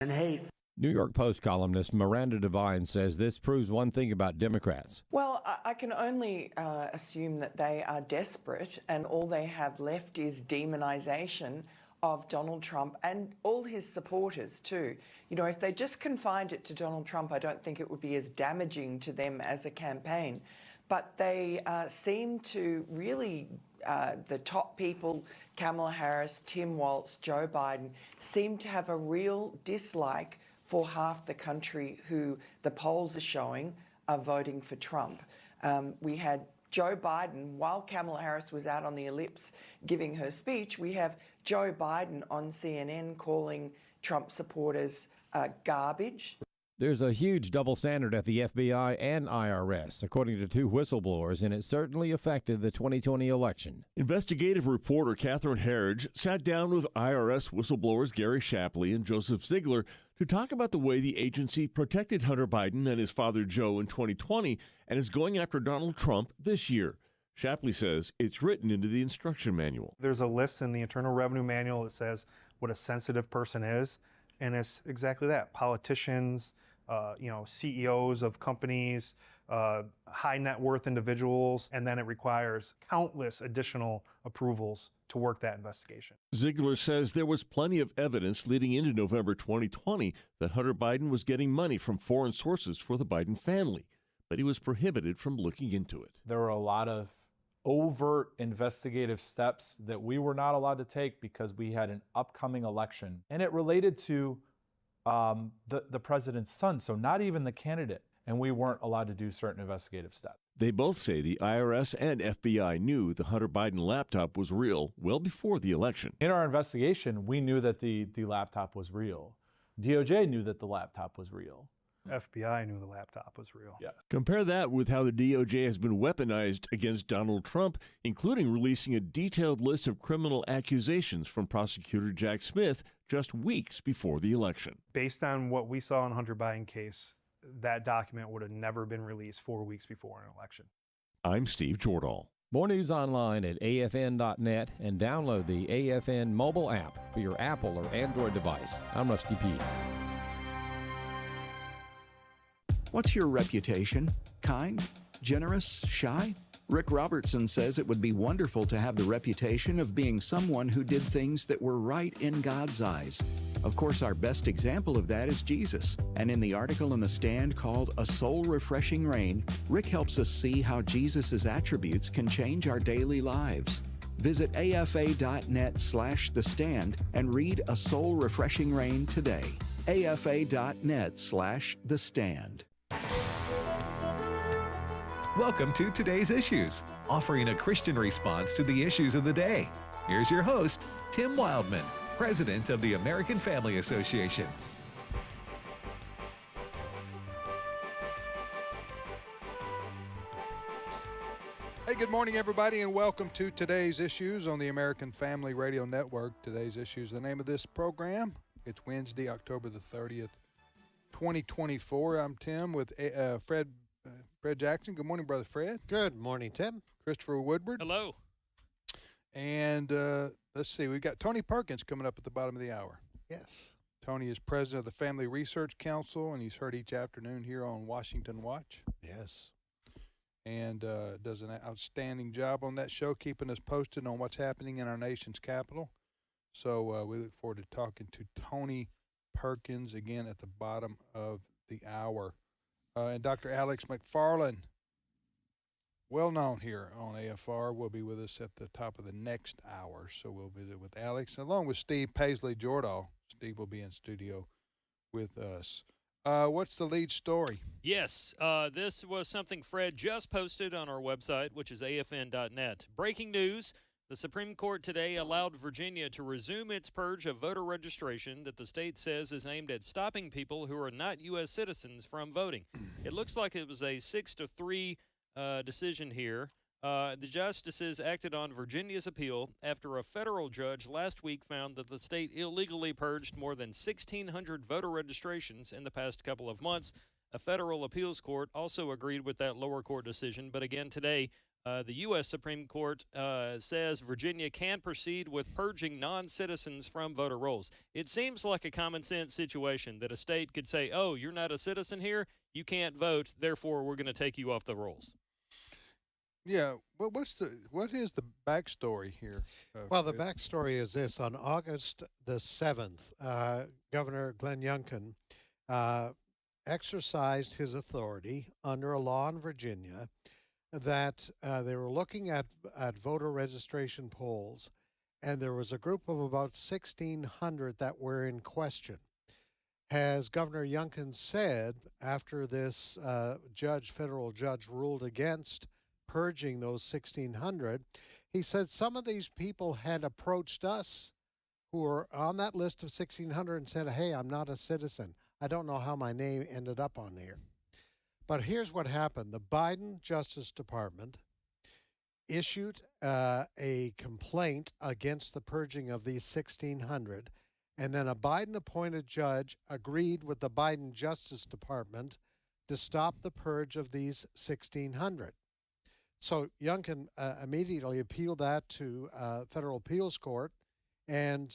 and hate. New York Post columnist Miranda Devine says this proves one thing about Democrats. Well, I can only assume that they are desperate and all they have left is demonization of Donald Trump and all his supporters too. You know, if they just confined it to Donald Trump, I don't think it would be as damaging to them as a campaign. But they seem to really, the top people, Kamala Harris, Tim Walz, Joe Biden, seem to have a real dislike for half the country who the polls are showing are voting for Trump. We had Joe Biden, while Kamala Harris was out on the ellipse giving her speech, we have Joe Biden on CNN calling Trump supporters garbage. There's a huge double standard at the FBI and IRS, according to two whistleblowers, and it certainly affected the 2020 election. Investigative reporter Catherine Herridge sat down with IRS whistleblowers Gary Shapley and Joseph Ziegler to talk about the way the agency protected Hunter Biden and his father Joe in 2020 and is going after Donald Trump this year. Shapley says it's written into the instruction manual. There's a list in the Internal Revenue Manual that says what a sensitive person is, and it's exactly that. Politicians, CEOs of companies, high net worth individuals, and then it requires countless additional approvals to work that investigation. Ziegler says there was plenty of evidence leading into November 2020 that Hunter Biden was getting money from foreign sources for the Biden family, but he was prohibited from looking into it. There were a lot of overt investigative steps that we were not allowed to take because we had an upcoming election, and it related to the president's son, so not even the candidate, and we weren't allowed to do certain investigative steps. They both say the IRS and FBI knew the Hunter Biden laptop was real well before the election. In our investigation, we knew that the laptop was real. DOJ knew that the laptop was real. FBI knew the laptop was real. Yeah. Compare that with how the DOJ has been weaponized against Donald Trump, including releasing a detailed list of criminal accusations from prosecutor Jack Smith just weeks before the election. Based on what we saw in the Hunter Biden case, that document would have never been released 4 weeks before an election. I'm Steve Jordahl. More news online at afn.net and download the AFN mobile app for your Apple or Android device. I'm Rusty P. What's your reputation? Kind? Generous? Shy? Rick Robertson says it would be wonderful to have the reputation of being someone who did things that were right in God's eyes. Of course, our best example of that is Jesus. And in the article in The Stand called A Soul Refreshing Rain, Rick helps us see how Jesus' attributes can change our daily lives. Visit afa.net/thestand and read A Soul Refreshing Rain today. afa.net/thestand. Welcome to Today's Issues, offering a Christian response to the issues of the day. Here's your host, Tim Wildman, President of the American Family Association. Hey, good morning, everybody, and welcome to Today's Issues on the American Family Radio Network. Today's Issues, the name of this program. It's Wednesday, October the 30th, 2024. I'm Tim with Fred Jackson. Good morning, Brother Fred. Good morning, Tim. Christopher Woodward. Hello. And let's see, we've got Tony Perkins coming up at the bottom of the hour. Yes. Tony is president of the Family Research Council, and he's heard each afternoon here on Washington Watch. Yes. And does an outstanding job on that show, keeping us posted on what's happening in our nation's capital. So we look forward to talking to Tony Perkins again at the bottom of the hour. And Dr. Alex McFarland, well known here on AFR, will be with us at the top of the next hour. So we'll visit with Alex, along with Steve Paisley Jordahl. Steve will be in studio with us. What's the lead story? Yes, this was something Fred just posted on our website, which is afn.net. Breaking news. The Supreme Court today allowed Virginia to resume its purge of voter registration that the state says is aimed at stopping people who are not U.S. citizens from voting. It looks like it was a 6-3 decision here. The justices acted on Virginia's appeal after a federal judge last week found that the state illegally purged more than 1,600 voter registrations in the past couple of months. A federal appeals court also agreed with that lower court decision, but again today, The U.S. Supreme Court says Virginia can proceed with purging non-citizens from voter rolls. It seems like a common sense situation that a state could say, oh, you're not a citizen here, you can't vote, therefore we're going to take you off the rolls. Yeah, what is the backstory here? Well, the backstory is this. On August the 7th, Governor Glenn Youngkin exercised his authority under a law in Virginia that they were looking at voter registration polls, and there was a group of about 1,600 that were in question. As Governor Youngkin said, after this federal judge ruled against purging those 1,600, he said some of these people had approached us who were on that list of 1,600 and said, hey, I'm not a citizen. I don't know how my name ended up on here. But here's what happened. The Biden Justice Department issued a complaint against the purging of these 1,600, and then a Biden-appointed judge agreed with the Biden Justice Department to stop the purge of these 1,600. So Youngkin immediately appealed that to federal appeals court, and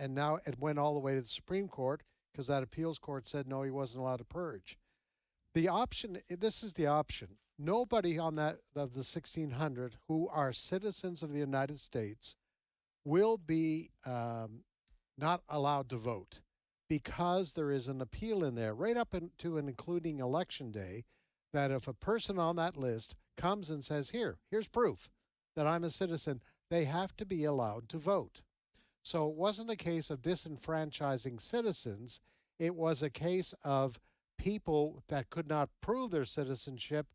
now it went all the way to the Supreme Court because that appeals court said no, he wasn't allowed to purge. The option, this is the option. Nobody on that of the 1,600 who are citizens of the United States will be not allowed to vote because there is an appeal in there right up to and including Election Day that if a person on that list comes and says, here's proof that I'm a citizen, they have to be allowed to vote. So it wasn't a case of disenfranchising citizens. It was a case of people that could not prove their citizenship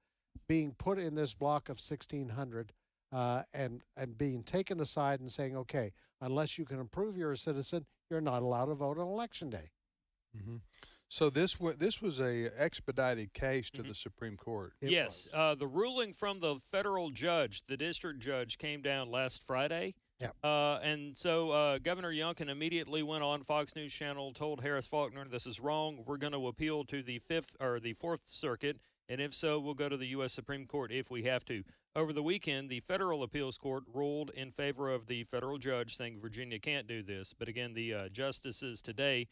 being put in this block of 1,600 and being taken aside and saying, okay, unless you can prove you're a citizen, you're not allowed to vote on Election Day. Mm-hmm. So this was a expedited case to the Supreme Court. Yes, the ruling from the federal judge, the district judge, came down last Friday. Yeah. And so Governor Youngkin immediately went on Fox News Channel, told Harris Faulkner, this is wrong. We're going to appeal to the Fourth Circuit, and if so, we'll go to the U.S. Supreme Court if we have to. Over the weekend, the federal appeals court ruled in favor of the federal judge, saying Virginia can't do this. But again, the justices today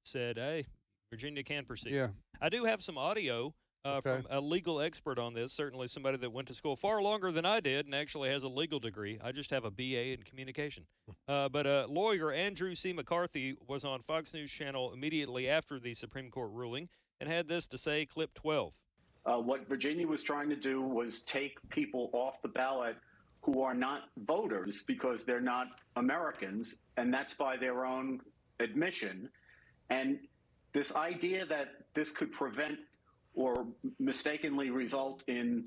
said, hey, Virginia can proceed. Yeah. I do have some audio from a legal expert on this, certainly somebody that went to school far longer than I did and actually has a legal degree. I just have a BA in communication. But lawyer Andrew C. McCarthy was on Fox News Channel immediately after the Supreme Court ruling and had this to say, clip 12. What Virginia was trying to do was take people off the ballot who are not voters because they're not Americans, and that's by their own admission. And this idea that this could prevent or mistakenly result in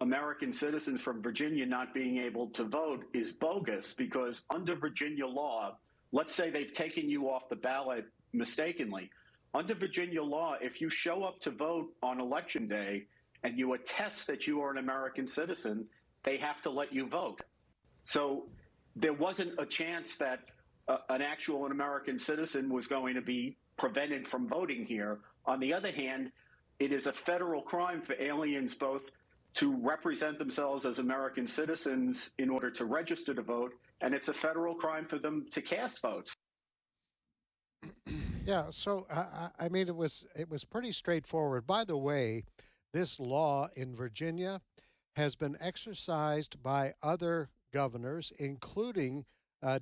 American citizens from Virginia not being able to vote is bogus, because under Virginia law, let's say they've taken you off the ballot mistakenly. Under Virginia law, if you show up to vote on Election Day and you attest that you are an American citizen, they have to let you vote. So there wasn't a chance that an actual American citizen was going to be prevented from voting here. On the other hand, it is a federal crime for aliens both to represent themselves as American citizens in order to register to vote, and it's a federal crime for them to cast votes. Yeah, so I mean, it was pretty straightforward. By the way, this law in Virginia has been exercised by other governors, including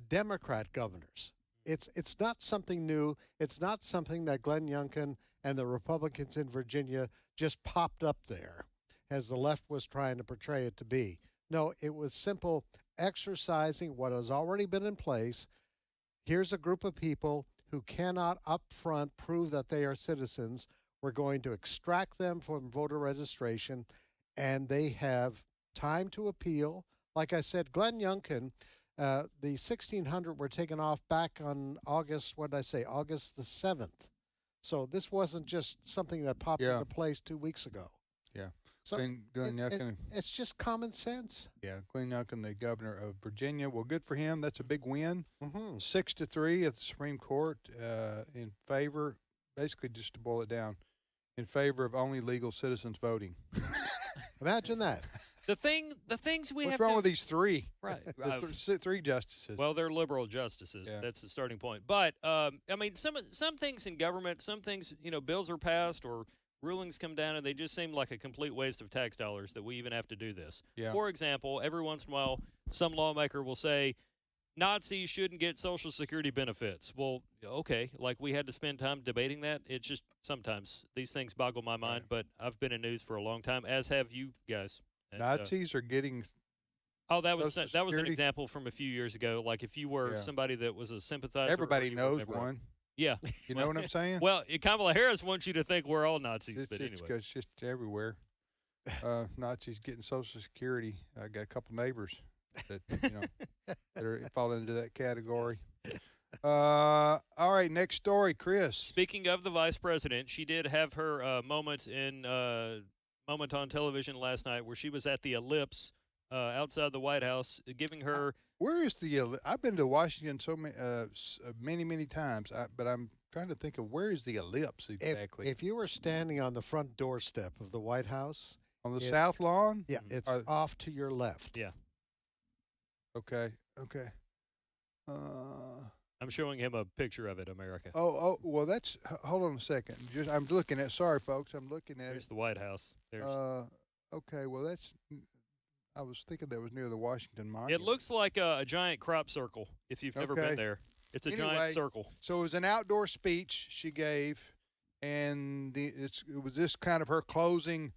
Democrat governors. It's not something new. It's not something that Glenn Youngkin and the Republicans in Virginia just popped up there, as the left was trying to portray it to be. No, it was simple exercising what has already been in place. Here's a group of people who cannot up front prove that they are citizens. We're going to extract them from voter registration, and they have time to appeal. Like I said, Glenn Youngkin, the 1,600 were taken off back on August the 7th. So this wasn't just something that popped into place 2 weeks ago. Yeah. So Glenn Youngkin, it's just common sense. Yeah, Glenn Youngkin, the governor of Virginia. Well, good for him. That's a big win. Mm-hmm. 6-3 at the Supreme Court in favor, basically just to boil it down, in favor of only legal citizens voting. Imagine that. The things we What's have. wrong with these three? Right. Three justices. Well, they're liberal justices. Yeah. That's the starting point. But I mean, some things in government, some things, bills are passed or rulings come down, and they just seem like a complete waste of tax dollars that we even have to do this. Yeah. For example, every once in a while, some lawmaker will say Nazis shouldn't get Social Security benefits. Well, okay, like we had to spend time debating that. It's just sometimes these things boggle my mind. But I've been in news for a long time, as have you guys. And, Nazis are getting. Oh, that was Social an Security? example from a few years ago. Like if you were somebody that was a sympathizer. Everybody or you knows remember- one. Yeah. You know what I'm saying? Well, Kamala Harris wants you to think we're all Nazis, It's but just, anyway. it's just everywhere. Nazis getting Social Security. I got a couple neighbors that that fall into that category. All right, next story, Chris. Speaking of the vice president, she did have her moment on television last night where she was at the Ellipse outside the White House, giving her. Where is the? I've been to Washington many times, but I'm trying to think of where is the Ellipse exactly. If you were standing on the front doorstep of the White House, on the south lawn. Yeah, it's off to your left. Yeah. Okay. I'm showing him a picture of it, America. Oh, well, that's. Hold on a second. I'm looking at. Sorry, folks. I'm looking at There's the White House. There's. Okay. Well, that's. I was thinking that was near the Washington Monument. It looks like a giant crop circle. If you've never been there, it's a giant circle. So it was an outdoor speech she gave, and it was this kind of her closing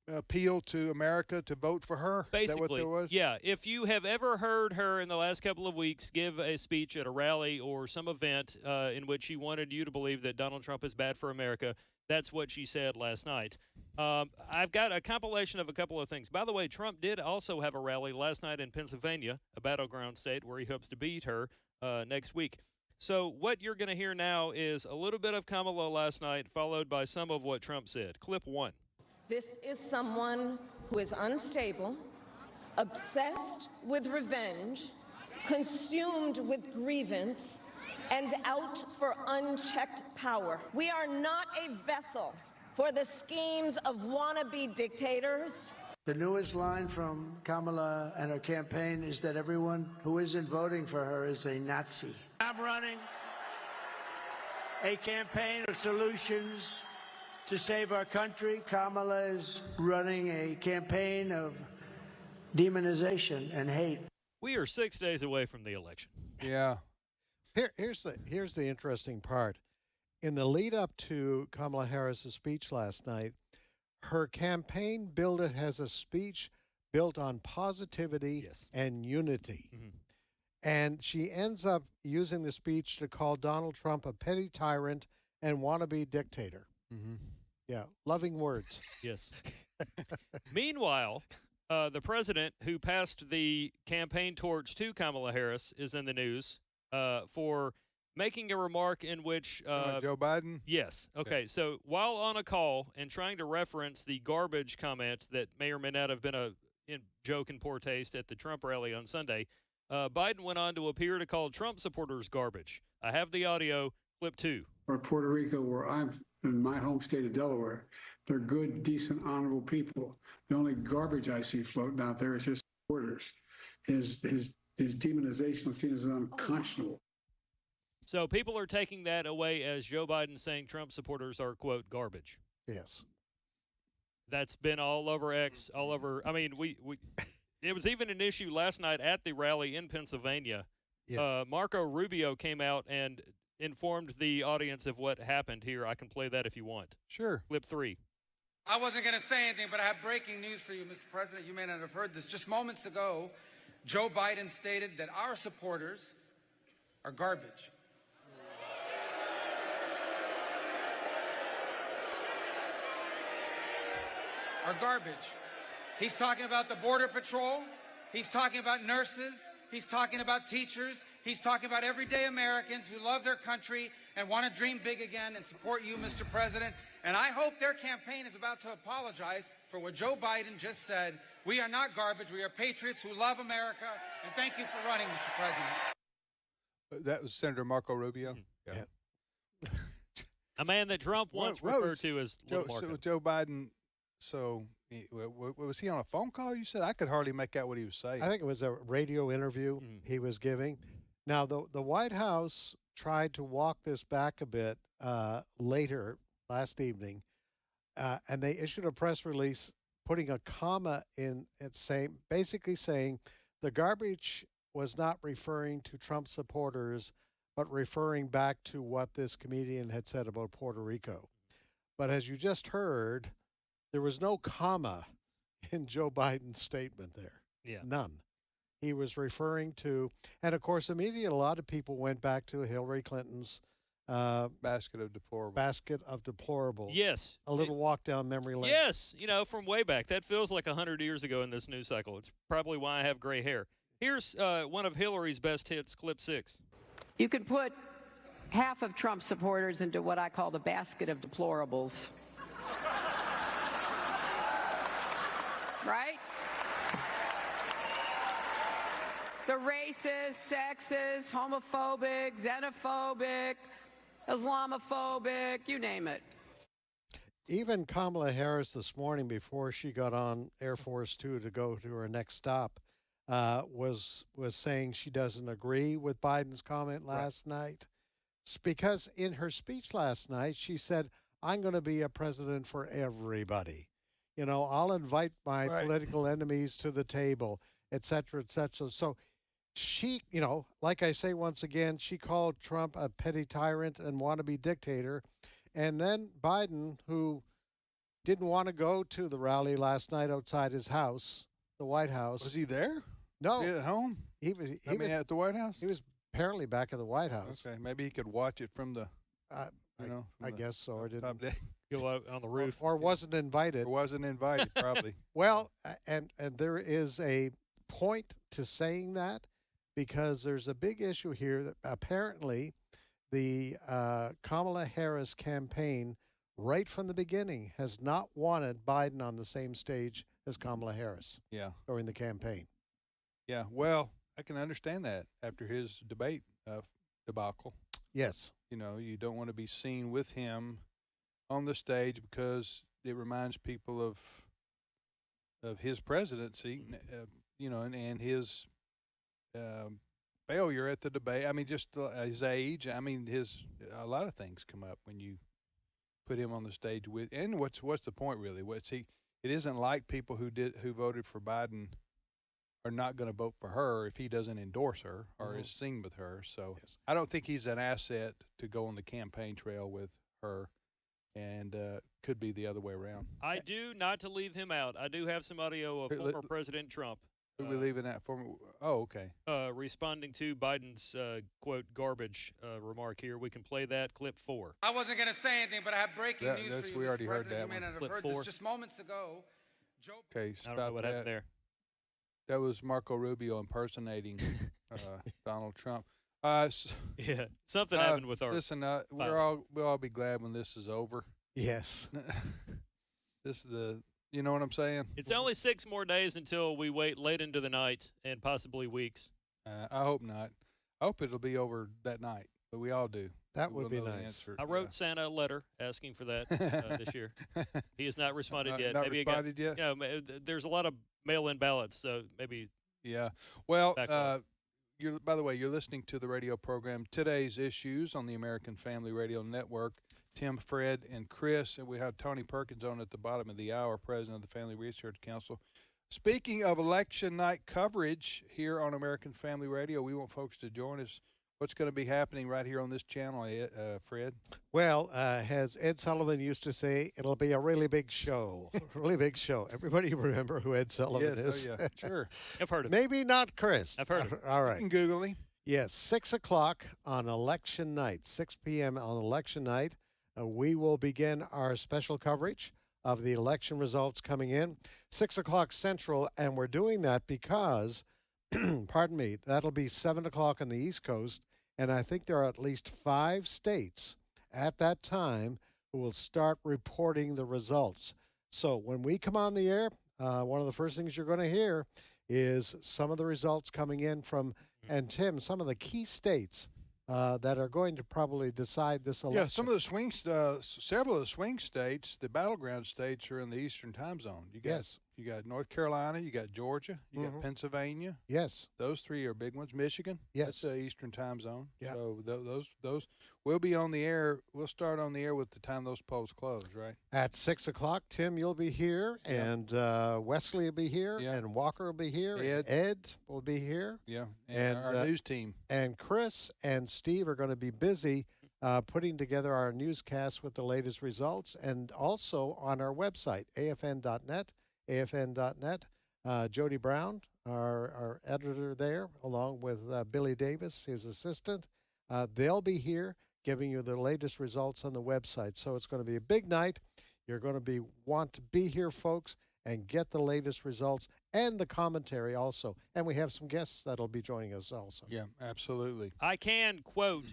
appeal to America to vote for her. Basically, is that what that was? Yeah. If you have ever heard her in the last couple of weeks give a speech at a rally or some event in which she wanted you to believe that Donald Trump is bad for America, that's what she said last night. I've got a compilation of a couple of things. By the way, Trump did also have a rally last night in Pennsylvania, a battleground state where he hopes to beat her next week. So what you're going to hear now is a little bit of Kamala last night, followed by some of what Trump said. Clip 1. This is someone who is unstable, obsessed with revenge, consumed with grievance, and out for unchecked power. We are not a vessel for the schemes of wannabe dictators. The newest line from Kamala and her campaign is that everyone who isn't voting for her is a Nazi. I'm running a campaign of solutions to save our country. Kamala is running a campaign of demonization and hate. We are 6 days away from the election. Yeah. Here's the interesting part. In the lead up to Kamala Harris's speech last night, her campaign billed it as a speech built on positivity and unity. Mm-hmm. And she ends up using the speech to call Donald Trump a petty tyrant and wannabe dictator. Mm-hmm. Yeah, loving words. Yes. Meanwhile, the president who passed the campaign torch to Kamala Harris is in the news for making a remark in which Joe Biden? Yes. Okay. So while on a call and trying to reference the garbage comment that may or may not have been a joke in poor taste at the Trump rally on Sunday, Biden went on to appear to call Trump supporters garbage. I have the audio, clip 2. Or Puerto Rico, where I'm in my home state of Delaware, they're good, decent, honorable people. The only garbage I see floating out there is his supporters. His demonization of seen as unconscionable. So people are taking that away as Joe Biden saying Trump supporters are, quote, garbage. Yes. That's been all over X, all over. I mean, it was even an issue last night at the rally in Pennsylvania. Yes. Marco Rubio came out and informed the audience of what happened here. I can play that if you want. Sure. Clip 3. I wasn't going to say anything, but I have breaking news for you, Mr. President. You may not have heard this. Just moments ago, Joe Biden stated that our supporters are garbage. Are garbage. He's talking about the Border Patrol. He's talking about nurses. He's talking about teachers. He's talking about everyday Americans who love their country and want to dream big again and support you, Mr. President. And I hope their campaign is about to apologize for what Joe Biden just said. We are not garbage. We are patriots who love America. And thank you for running, Mr. President. That was Senator Marco Rubio. Mm-hmm. Yeah. A man that Trump once referred to as Little Marco. So Joe Biden, was he on a phone call, you said? I could hardly make out what he was saying. I think it was a radio interview he was giving. Now, the White House tried to walk this back a bit later last evening, and they issued a press release putting a comma in it, basically saying the garbage was not referring to Trump supporters, but referring back to what this comedian had said about Puerto Rico. But as you just heard, there was no comma in Joe Biden's statement there. Yeah. None. He was referring to, and of course, immediately a lot of people went back to Hillary Clinton's basket of deplorables. Yes. A little walk down memory lane. Yes. From way back. That feels like 100 years ago in this news cycle. It's probably why I have gray hair. Here's one of Hillary's best hits, clip 6. You could put half of Trump supporters into what I call the basket of deplorables. Right? The racist, sexist, homophobic, xenophobic, Islamophobic, you name it. Even Kamala Harris this morning, before she got on Air Force Two to go to her next stop, was saying she doesn't agree with Biden's comment last night. It's because in her speech last night, she said, I'm going to be a president for everybody. I'll invite my political enemies to the table, et cetera, et cetera. So she, like I say once again, she called Trump a petty tyrant and wannabe dictator. And then Biden, who didn't want to go to the rally last night outside his house, the White House. Was he there? No. Was he at home? He was at the White House? He was apparently back at the White House. Okay, maybe he could watch it from the, I guess so. Or didn't go out on the roof. Or wasn't invited. Or wasn't invited, probably. Well, and there is a point to saying that, because there's a big issue here that apparently the Kamala Harris campaign, right from the beginning, has not wanted Biden on the same stage as Kamala Harris. Yeah. During the campaign. Yeah. Well, I can understand that after his debate debacle. Yes. You don't want to be seen with him on the stage because it reminds people of his presidency, and his failure at the debate. I mean, just his age. I mean, a lot of things come up when you put him on the stage with. And what's the point really? It isn't like people who voted for Biden are not going to vote for her if he doesn't endorse her or is seen with her. So I don't think he's an asset to go on the campaign trail with her, and could be the other way around. I do, not to leave him out, I do have some audio of former President Trump. Are we leaving that for? Oh, okay. Responding to Biden's, quote, garbage remark here. We can play that, clip 4. I wasn't going to say anything, but I have breaking news for you, we already Mr. heard President. that You may one. not have Clip heard 4. this just moments ago. Okay, I don't know what happened there. That was Marco Rubio impersonating Donald Trump. Yeah, something happened with our. Listen, we'll all be glad when this is over. Yes. This is you know what I'm saying? It's only 6 more days until we wait late into the night and possibly weeks. I hope not. I hope it'll be over that night, but we all do. That would be nice. I wrote Santa a letter asking for that this year. He has not responded yet. Not maybe responded yet? There's a lot of mail-in ballots, so maybe. Yeah. Well, by the way, you're listening to the radio program Today's Issues on the American Family Radio Network. Tim, Fred, and Chris, and we have Tony Perkins on at the bottom of the hour, president of the Family Research Council. Speaking of election night coverage here on American Family Radio, we want folks to join us. What's going to be happening right here on this channel, Fred? Well, as Ed Sullivan used to say, it'll be a really big show. Really big show. Everybody remember who Ed Sullivan is? Oh, yeah, sure. I've heard of Maybe not Chris. I've heard of All right. You can Google him. Yes, 6 o'clock on election night, 6 p.m. on election night. We will begin our special coverage of the election results coming in, 6 o'clock Central, and we're doing that because, pardon me, that'll be 7 o'clock on the East Coast, and I think there are at least 5 states at that time who will start reporting the results. So when we come on the air, one of the first things you're going to hear is some of the results coming in from, and Tim, some of the key states that are going to probably decide this election. Yeah, some of the several of the swing states, the battleground states, are in the Eastern time zone. You got North Carolina, you got Georgia, you got Pennsylvania. Yes. Those three are big ones. Michigan, yes, that's the Eastern time zone. Yeah. So those we'll be on the air. We'll start on the air with the time those polls close, right? At 6 o'clock, Tim, you'll be here, and Wesley will be here, and Walker will be here, and Ed will be here. Yeah, and our news team. And Chris and Steve are going to be busy putting together our newscast with the latest results, and also on our website, afn.net. Jody Brown, our editor there, along with Billy Davis, his assistant. They'll be here giving you the latest results on the website. So it's going to be a big night. You're going to want to be here, folks, and get the latest results and the commentary also. And we have some guests that'll be joining us also. Yeah, absolutely. I can quote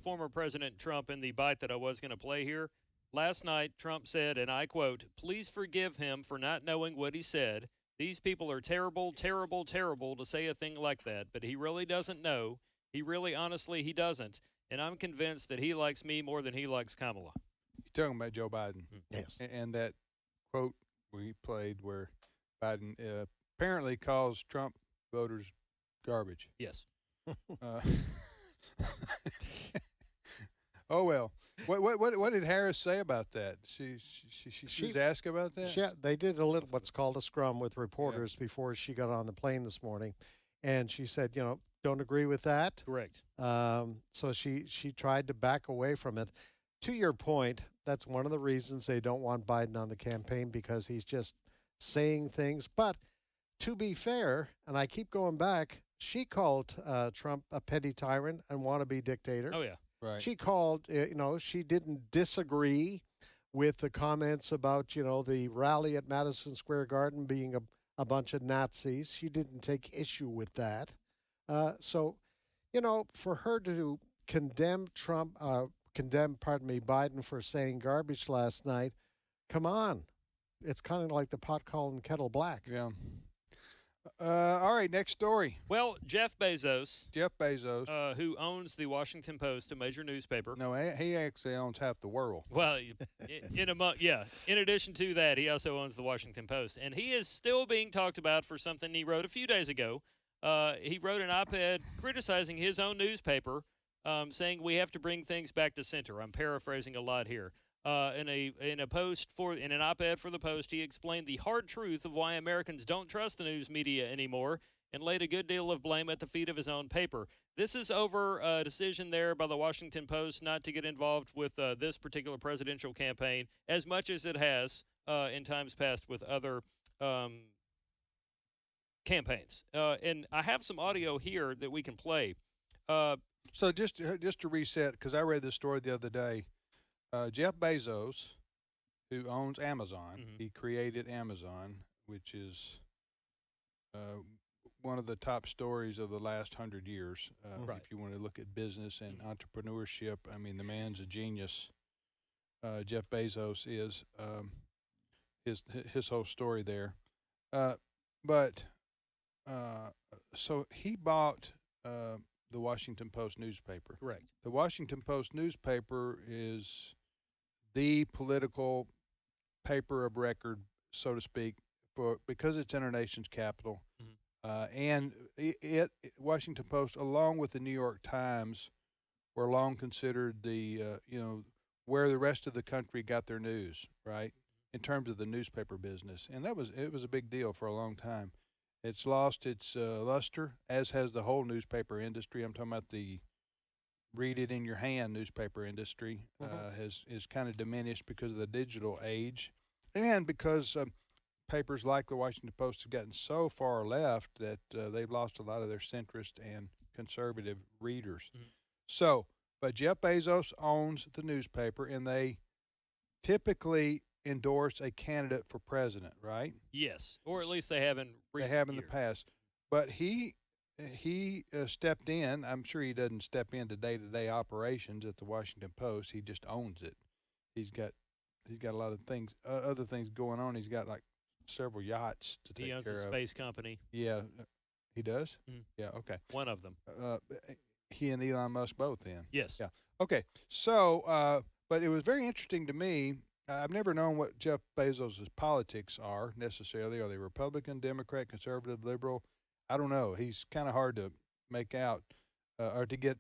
former President Trump in the bite that I was going to play here. Last night, Trump said, and I quote, "Please forgive him for not knowing what he said. These people are terrible, terrible, terrible to say a thing like that. But he really doesn't know. He really, honestly, he doesn't. And I'm convinced that he likes me more than he likes Kamala." You're talking about Joe Biden. Yes. And that quote we played where Biden apparently calls Trump voters garbage. Yes. Oh, well. What did Harris say about that? She was asked about that? They did a little what's called a scrum with reporters before she got on the plane this morning. And she said, don't agree with that. Correct. So she tried to back away from it. To your point, that's one of the reasons they don't want Biden on the campaign, because he's just saying things. But to be fair, and I keep going back, she called Trump a petty tyrant and wannabe dictator. Oh, yeah. Right. She called, she didn't disagree with the comments about, the rally at Madison Square Garden being a bunch of Nazis. She didn't take issue with that. So, for her to condemn Biden for saying garbage last night, come on. It's kind of like the pot calling kettle black. Yeah. All right, next story. Well, Jeff Bezos, who owns the Washington Post, a major newspaper. No, he actually owns half the world. Well, in addition to that, he also owns the Washington Post, and he is still being talked about for something he wrote a few days ago. He wrote an op-ed criticizing his own newspaper, saying we have to bring things back to center. I'm paraphrasing a lot here. In an op-ed for the Post, he explained the hard truth of why Americans don't trust the news media anymore, and laid a good deal of blame at the feet of his own paper. This is over a decision there by the Washington Post not to get involved with this particular presidential campaign as much as it has in times past with other campaigns. And I have some audio here that we can play. So just to reset, because I read this story the other day. Jeff Bezos, who owns Amazon, he created Amazon, which is one of the top stories of the last 100 years. Right. If you want to look at business and entrepreneurship, I mean, the man's a genius. Jeff Bezos is his whole story there. So he bought the Washington Post newspaper. Correct. The Washington Post newspaper is the political paper of record, so to speak, because it's in our nation's capital. And Washington Post, along with the New York Times, were long considered the where the rest of the country got their news, right, in terms of the newspaper business. And it was a big deal for a long time. It's lost its luster, as has the whole newspaper industry. I'm talking about the read it in your hand newspaper industry has kind of diminished because of the digital age, and because papers like the Washington Post have gotten so far left that they've lost a lot of their centrist and conservative readers. But Jeff Bezos owns the newspaper, and they typically endorse a candidate for president, right? Yes, or at least they have in recent They have in years. the past. But he stepped in. I'm sure he doesn't step into day-to-day operations at the Washington Post. He just owns it. He's got a lot of things, other things going on. He's got like several yachts to take care of. He owns a space company. Yeah, he does. Mhm. Yeah, okay. One of them. he and Elon Musk both then. Yes. Yeah. Okay. So, but it was very interesting to me. I've never known what Jeff Bezos' politics are necessarily. Are they Republican, Democrat, conservative, liberal? I don't know. He's kind of hard to make out, or to get,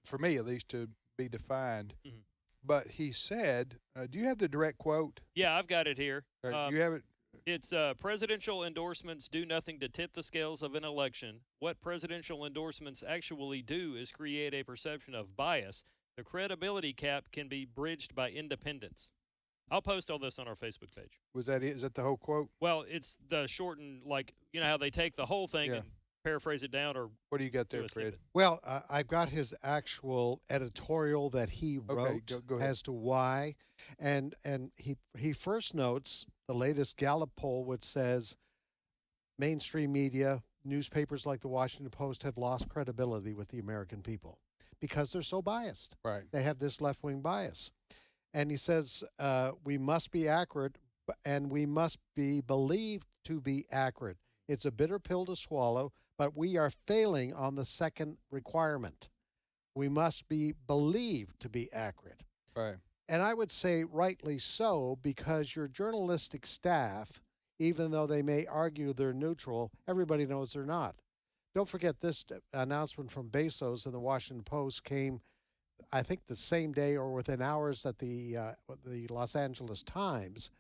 for me at least, to be defined. Mm-hmm. But he said, do you have the direct quote? Yeah, I've got it here. Do you have it? It's presidential endorsements do nothing to tip the scales of an election. What presidential endorsements actually do is create a perception of bias. The credibility gap can be bridged by independence. I'll post all this on our Facebook page. Was that it? Is that the whole quote? Well, it's the shortened, like, you know how they take the whole thing and paraphrase it down, or what do you got there, Fred? Well, I've got his actual editorial that he wrote go ahead. as to why, and he first notes the latest Gallup poll, which says mainstream media, newspapers like the Washington Post have lost credibility with the American people because they're so biased. Right. They have this left-wing bias. And he says we must be accurate, and we must be believed to be accurate. It's a bitter pill to swallow, but we are failing on the second requirement. We must be believed to be accurate. Right. And I would say rightly so, because your journalistic staff, even though they may argue they're neutral, everybody knows they're not. Don't forget this announcement from Bezos in the Washington Post came, I think, the same day or within hours that the Los Angeles Times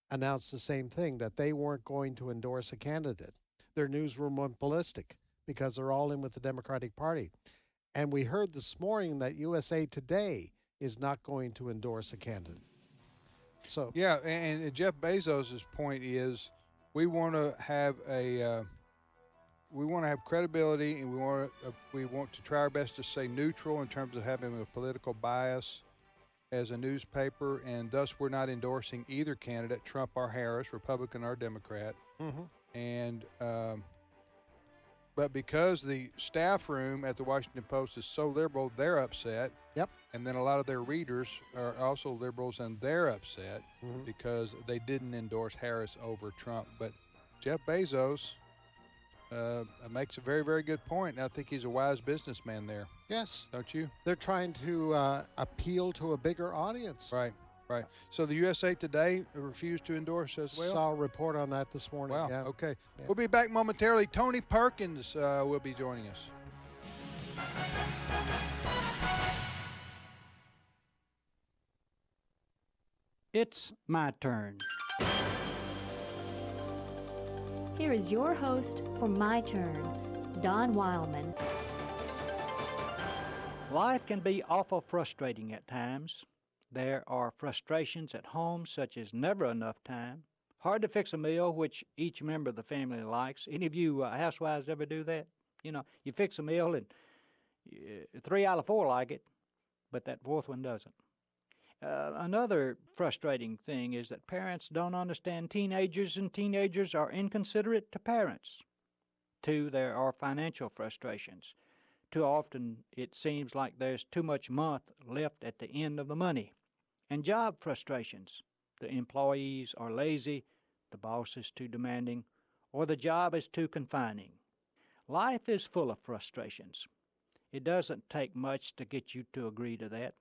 announced the same thing, that they weren't going to endorse a candidate. Their newsroom went ballistic because they're all in with the Democratic Party. And we heard this morning that USA Today is not going to endorse a candidate. So yeah, and Jeff Bezos' point is we want to have credibility, and we want to try our best to stay neutral in terms of having a political bias as a newspaper, and thus we're not endorsing either candidate, Trump or Harris, Republican or Democrat. Mm-hmm. And but because the staff room at the Washington Post is so liberal, they're upset. Yep. And then a lot of their readers are also liberals, and they're upset because they didn't endorse Harris over Trump. But Jeff Bezos makes a very, very good point, and I think he's a wise businessman there. Yes. Don't you? They're trying to appeal to a bigger audience. Right, right. So the USA Today refused to endorse as well? Saw a report on that this morning. Wow, Yeah. okay. Yeah. We'll be back momentarily. Tony Perkins will be joining us. It's my turn. Here is your host for My Turn, Don Wildman. Life can be awful frustrating at times. There are frustrations at home, such as never enough time, hard to fix a meal which each member of the family likes. Any of you housewives ever do that? You know, you fix a meal and 3 out of 4 like it, but that fourth one doesn't. Another frustrating thing is that parents don't understand teenagers, and teenagers are inconsiderate to parents. 2, there are financial frustrations. Too often it seems like there's too much month left at the end of the money. And job frustrations. The employees are lazy, the boss is too demanding, or the job is too confining. Life is full of frustrations. It doesn't take much to get you to agree to that.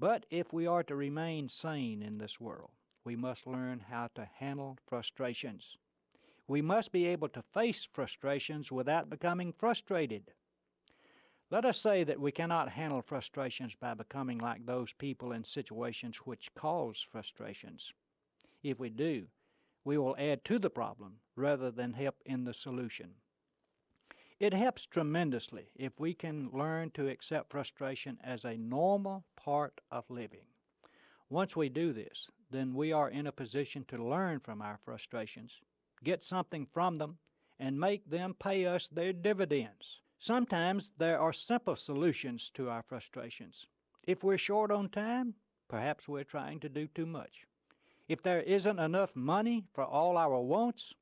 But if we are to remain sane in this world, we must learn how to handle frustrations. We must be able to face frustrations without becoming frustrated. Let us say that we cannot handle frustrations by becoming like those people in situations which cause frustrations. If we do, we will add to the problem rather than help in the solution. It helps tremendously if we can learn to accept frustration as a normal part of living. Once we do this, then we are in a position to learn from our frustrations, get something from them, and make them pay us their dividends. Sometimes there are simple solutions to our frustrations. If we're short on time, perhaps we're trying to do too much. If there isn't enough money for all our wants,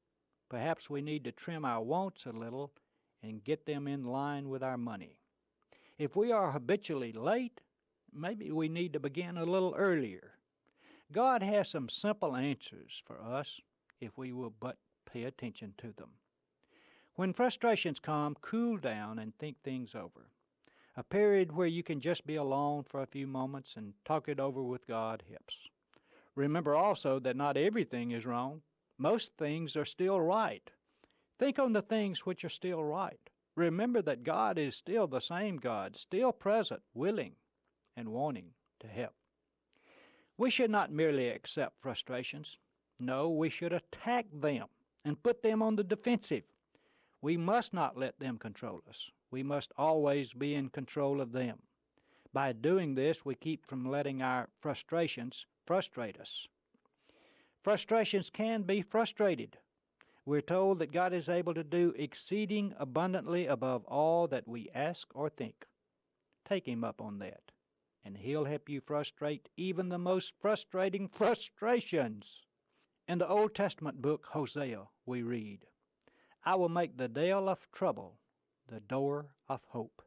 perhaps we need to trim our wants a little and get them in line with our money. If we are habitually late, maybe we need to begin a little earlier. God has some simple answers for us if we will but pay attention to them. When frustrations come, cool down and think things over. A period where you can just be alone for a few moments and talk it over with God helps. Remember also that not everything is wrong. Most things are still right. Think on the things which are still right. Remember that God is still the same God, still present, willing, and wanting to help. We should not merely accept frustrations. No, we should attack them and put them on the defensive. We must not let them control us. We must always be in control of them. By doing this, we keep from letting our frustrations frustrate us. Frustrations can be frustrated. We're told that God is able to do exceeding abundantly above all that we ask or think. Take Him up on that, and He'll help you frustrate even the most frustrating frustrations. In the Old Testament book Hosea, we read, I will make the dale of trouble the door of hope.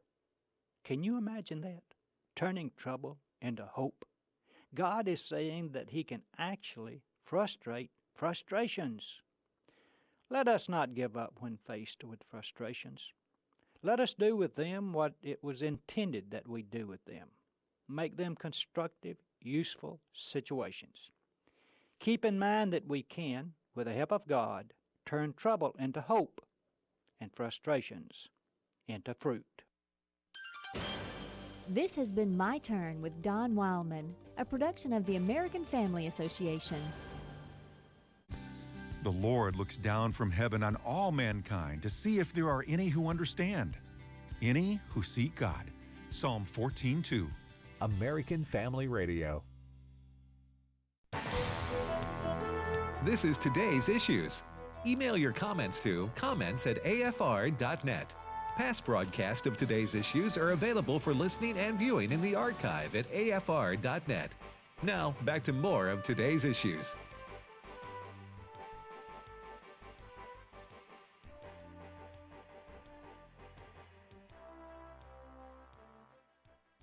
Can you imagine that? Turning trouble into hope. God is saying that He can actually frustrate frustrations. Let us not give up when faced with frustrations. Let us do with them what it was intended that we do with them. Make them constructive, useful situations. Keep in mind that we can, with the help of God, turn trouble into hope and frustrations into fruit. This has been My Turn with Don Wildman, a production of the American Family Association. The Lord looks down from heaven on all mankind to see if there are any who understand, any who seek God. Psalm 14:2. American Family Radio. This is today's issues. Email your comments to comments@afr.net. Past broadcasts of today's issues are available for listening and viewing in the archive at afr.net. Now, back to more of today's issues.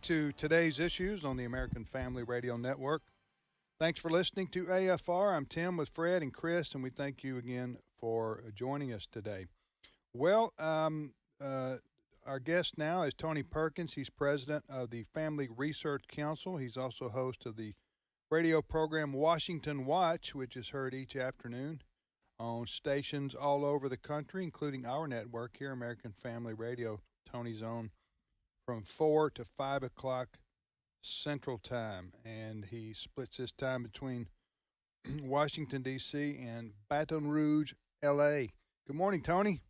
To today's issues on the American Family Radio Network. Thanks for listening to AFR. I'm Tim with Fred and Chris, and we thank you again for joining us today. Well, our guest now is Tony Perkins. He's president of the Family Research Council. He's also host of the radio program Washington Watch, which is heard each afternoon on stations all over the country, including our network here, American Family Radio. Tony's on from 4 to 5 o'clock Central Time, and he splits his time between Washington, D.C. and Baton Rouge, L.A. Good morning, Tony.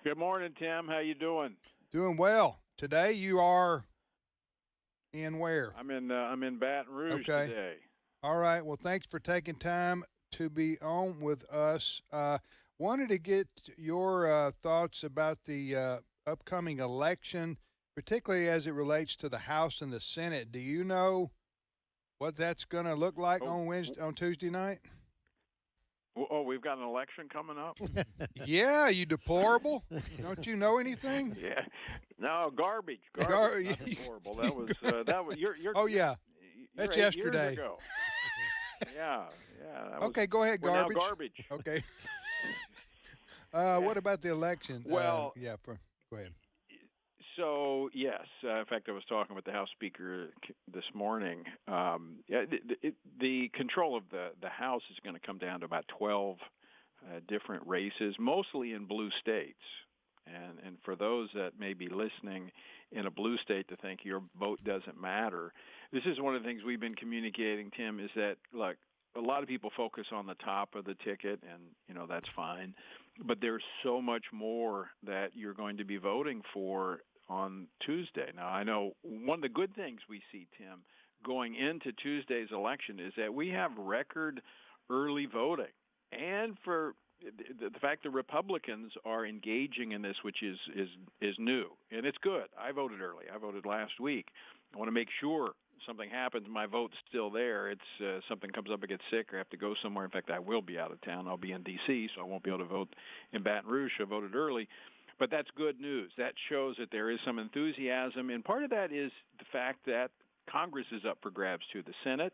Good morning, Tim. How you doing? Doing well. Today you are in where? I'm in Baton Rouge today. All right. Well, thanks for taking time to be on with us. Wanted to get your thoughts about the upcoming election, particularly as it relates to the House and the Senate. Do you know what that's going to look like on Tuesday night? Oh, we've got an election coming up? Yeah, you deplorable. Don't you know anything? Yeah. No, garbage. Not deplorable. That was you're oh yeah. That's yesterday. Years ago. Yeah. Okay, go ahead, garbage. Now garbage. Okay. What about the election? Well, go ahead. So, yes, in fact, I was talking with the House Speaker this morning. The control of the House is going to come down to about 12 different races, mostly in blue states. And for those that may be listening in a blue state to think your vote doesn't matter, this is one of the things we've been communicating, Tim, is that, look, a lot of people focus on the top of the ticket, and, that's fine. But there's so much more that you're going to be voting for on Tuesday. Now, I know one of the good things we see, Tim, going into Tuesday's election is that we have record early voting. And for the fact that Republicans are engaging in this, which is new, and it's good. I voted early. I voted last week. I want to make sure something happens, my vote's still there. It's something comes up, I get sick, or have to go somewhere. In fact, I will be out of town. I'll be in D.C., so I won't be able to vote in Baton Rouge. I voted early. But that's good news. That shows that there is some enthusiasm, and part of that is the fact that Congress is up for grabs too. The Senate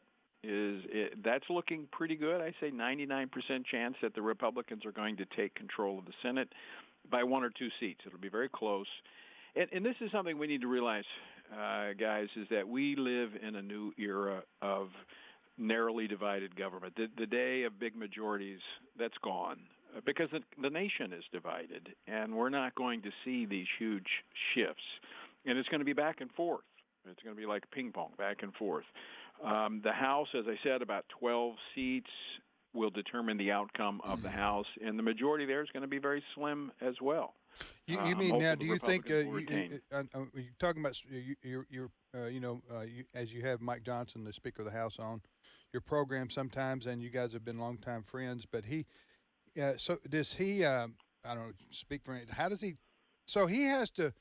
that's looking pretty good. I say 99% chance that the Republicans are going to take control of the Senate by 1 or 2 seats. It'll be very close. And this is something we need to realize, guys, is that we live in a new era of narrowly divided government. The day of big majorities, that's gone because the nation is divided, and we're not going to see these huge shifts. And it's going to be back and forth. It's going to be like ping pong, back and forth. The House, as I said, about 12 seats will determine the outcome of the House, and the majority there is going to be very slim as well. You mean now? Do you think you're talking about as you have Mike Johnson, the Speaker of the House, on your program sometimes, and you guys have been longtime friends? But so does he? I don't know. Speak for him. How does he? So he has to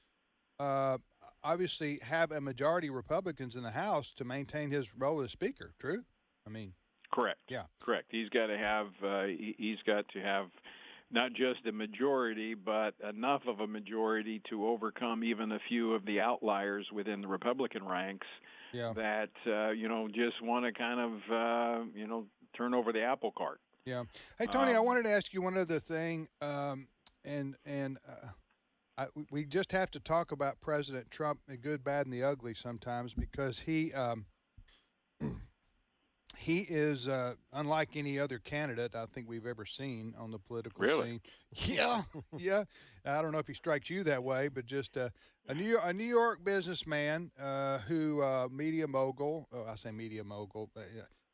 obviously have a majority of Republicans in the House to maintain his role as Speaker. True? I mean, correct. Yeah, correct. He's got to have. He's got to have. Not just a majority, but enough of a majority to overcome even a few of the outliers within the Republican ranks that, just want to kind of, turn over the apple cart. Yeah. Hey, Tony, I wanted to ask you one other thing, we just have to talk about President Trump, the good, bad, and the ugly sometimes, because he is unlike any other candidate I think we've ever seen on the political scene. Yeah, yeah. I don't know if he strikes you that way, but just a New York businessman who media mogul. Oh, I say media mogul,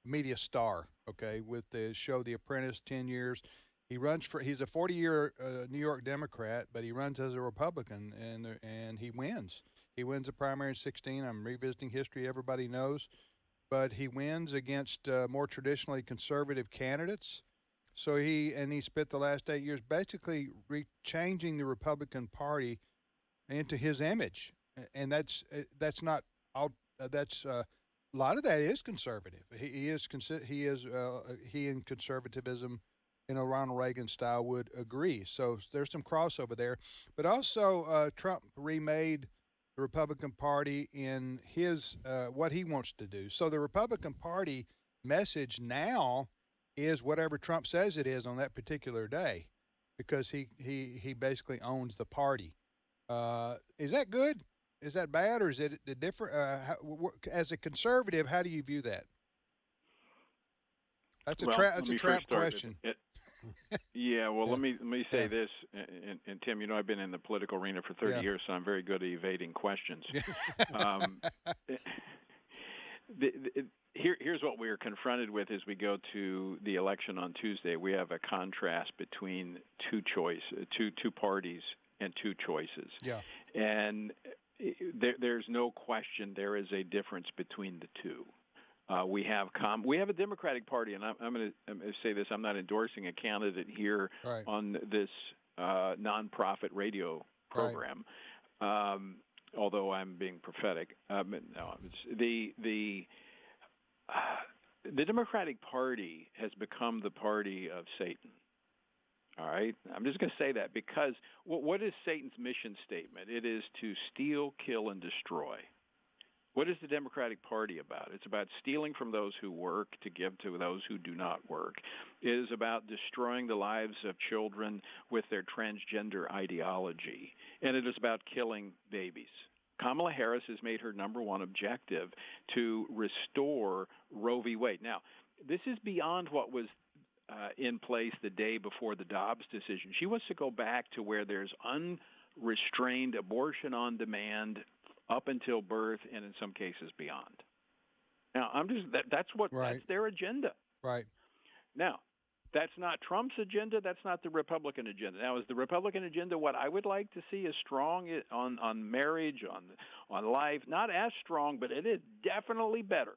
media star. Okay, with the show The Apprentice, 10 years. He's a 40-year New York Democrat, but he runs as a Republican, and he wins. He wins the primary in 2016. I'm revisiting history everybody knows. But he wins against more traditionally conservative candidates. So he spent the last 8 years basically changing the Republican Party into his image, and that's not all. That's a lot of that is conservative. He in conservatism, Ronald Reagan style would agree. So there's some crossover there, but also Trump remade the Republican Party in his what he wants to do. So the Republican Party message now is whatever Trump says it is on that particular day, because he basically owns the party. Is that good? Is that bad, or is it different? As a conservative, how do you view that? That's a trap question. Yeah, well, let me say this, and Tim, I've been in the political arena for 30 years, so I'm very good at evading questions. Here's what we're confronted with as we go to the election on Tuesday. We have a contrast between two parties and two choices. Yeah, and there's no question there is a difference between the two. We have a Democratic Party, and I'm going to say this. I'm not endorsing a candidate here on this nonprofit radio program, although I'm being prophetic. No, the Democratic Party has become the party of Satan. All right, I'm just going to say that because what is Satan's mission statement? It is to steal, kill, and destroy. What is the Democratic Party about? It's about stealing from those who work to give to those who do not work. It is about destroying the lives of children with their transgender ideology. And it is about killing babies. Kamala Harris has made her number one objective to restore Roe v. Wade. Now, this is beyond what was in place the day before the Dobbs decision. She wants to go back to where there's unrestrained abortion on demand up until birth, and in some cases beyond. Now, that's their agenda. Right. Now, that's not Trump's agenda. That's not the Republican agenda. Now, is the Republican agenda what I would like to see is strong on marriage, on life? Not as strong, but it is definitely better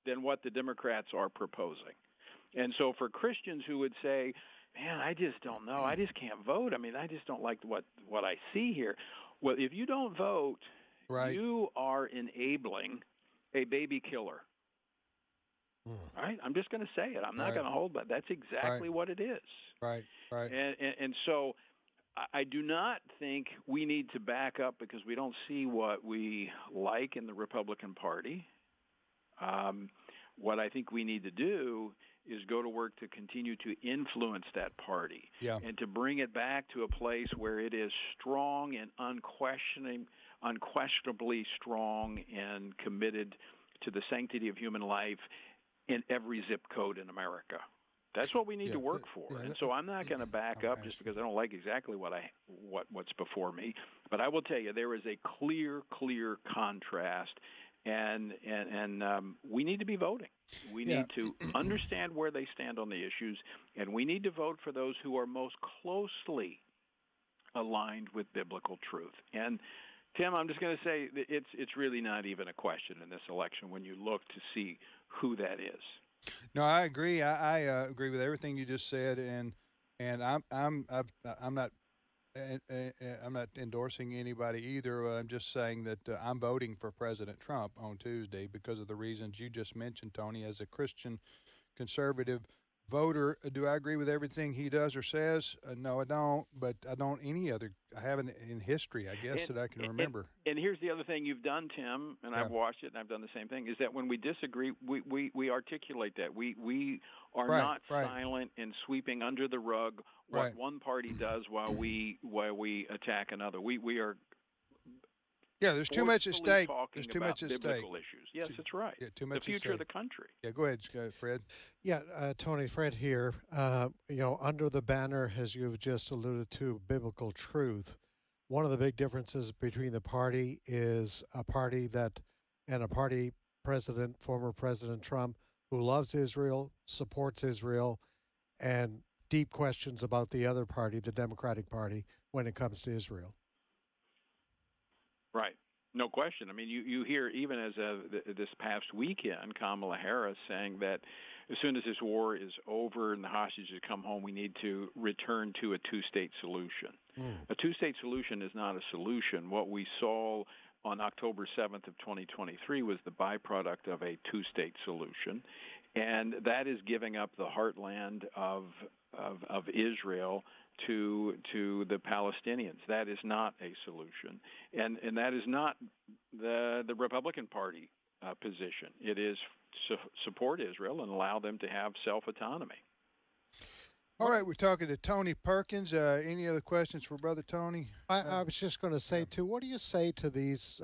than what the Democrats are proposing. And so for Christians who would say, man, I just don't know. I just can't vote. I mean, I just don't like what I see here. Well, if you don't vote, you are enabling a baby killer. All right? I'm just going to say it. I'm not going to hold that. That's exactly what it is. Right. And so I do not think we need to back up because we don't see what we like in the Republican Party. What I think we need to do is go to work to continue to influence that party and to bring it back to a place where it is strong and unquestionably strong and committed to the sanctity of human life in every zip code in America. That's what we need to work for. And so I'm not going to back up just because I don't like exactly what's before me. But I will tell you, there is a clear contrast, and we need to be voting. We need to understand where they stand on the issues, and we need to vote for those who are most closely aligned with biblical truth. And Tim, I'm just going to say that it's really not even a question in this election when you look to see who that is. No, I agree. I agree with everything you just said, and I'm not endorsing anybody either. I'm just saying that I'm voting for President Trump on Tuesday because of the reasons you just mentioned, Tony. As a Christian conservative voter, do I agree with everything he does or says? No, I don't. But I don't I haven't in history, I guess, that I can remember. And here's the other thing you've done, Tim, and I've watched it, and I've done the same thing, is that when we disagree, we articulate that. We are not silent and sweeping under the rug what one party does while we attack another. We are. Yeah, there's too much at stake. There's too much at stake. Biblical issues. Yes, that's right. Yeah, too much the future of the country. Yeah, go ahead, Fred. Yeah, Tony, Fred here. Under the banner, as you've just alluded to, biblical truth. One of the big differences between the party is a party president, former President Trump, who loves Israel, supports Israel, and deep questions about the other party, the Democratic Party, when it comes to Israel. Right. No question. I mean, you hear even as this past weekend, Kamala Harris saying that as soon as this war is over and the hostages come home, we need to return to a two-state solution. A two-state solution is not a solution. What we saw on October 7th of 2023 was the byproduct of a two-state solution, and that is giving up the heartland of Israel to the Palestinians. That is not a solution, and that is not the Republican Party position. It is support Israel and allow them to have self-autonomy. All right, we're talking to Tony Perkins. Any other questions for Brother Tony? I was just going to say, too, what do you say to these,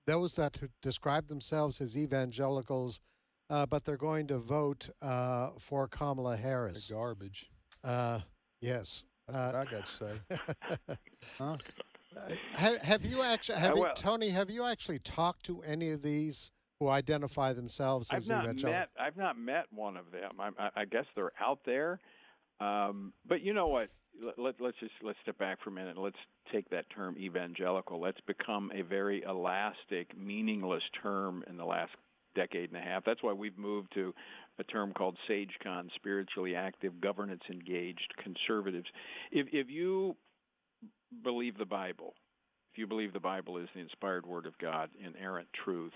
those that describe themselves as evangelicals, but they're going to vote for Kamala Harris? The garbage. Yes. That's what I got to say. Huh? Have you actually, Tony, have you actually talked to any of these who identify themselves as evangelical? I've not met one of them. I guess they're out there. But you know what? Let's step back for a minute. Let's take that term evangelical. Let's become a very elastic, meaningless term in the last decade and a half. That's why we've moved to a term called SageCon, spiritually active, governance engaged conservatives. If you believe the Bible, if you believe the Bible is the inspired word of God, inerrant truth,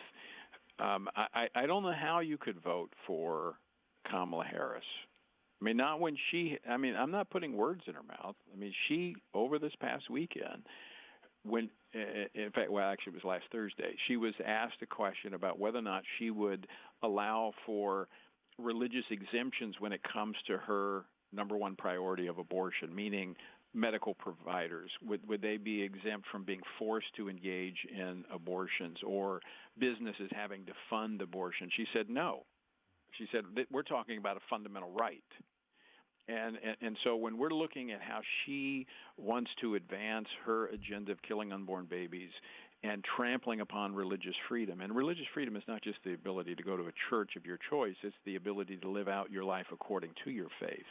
I don't know how you could vote for Kamala Harris. I mean, not when I'm not putting words in her mouth. I mean, she, over this past weekend, in fact, actually it was last Thursday, she was asked a question about whether or not she would allow for religious exemptions when it comes to her number one priority of abortion, meaning medical providers. Would they be exempt from being forced to engage in abortions or businesses having to fund abortion? She said no. She said that we're talking about a fundamental right. And so when we're looking at how she wants to advance her agenda of killing unborn babies and trampling upon religious freedom, and religious freedom is not just the ability to go to a church of your choice, it's the ability to live out your life according to your faith.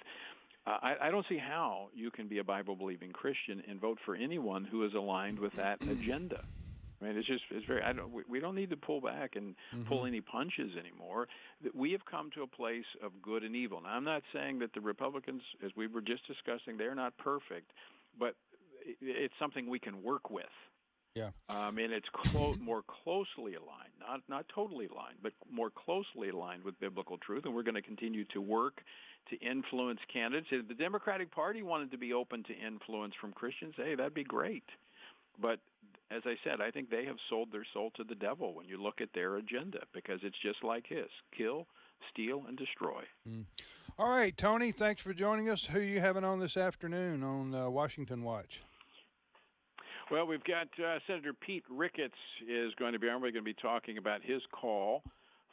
I don't see how you can be a Bible-believing Christian and vote for anyone who is aligned with that agenda. I mean, we don't need to pull back and pull any punches anymore. We have come to a place of good and evil. Now, I'm not saying that the Republicans, as we were just discussing, they're not perfect, but it's something we can work with. Yeah. And it's more closely aligned, not totally aligned, but more closely aligned with biblical truth. And we're going to continue to work to influence candidates. If the Democratic Party wanted to be open to influence from Christians, hey, that'd be great. But as I said, I think they have sold their soul to the devil when you look at their agenda, because it's just like his: kill, steal, and destroy. All right, Tony, thanks for joining us. Who are you having on this afternoon on Washington Watch? Well, we've got Senator Pete Ricketts is going to be on. We're going to be talking about his call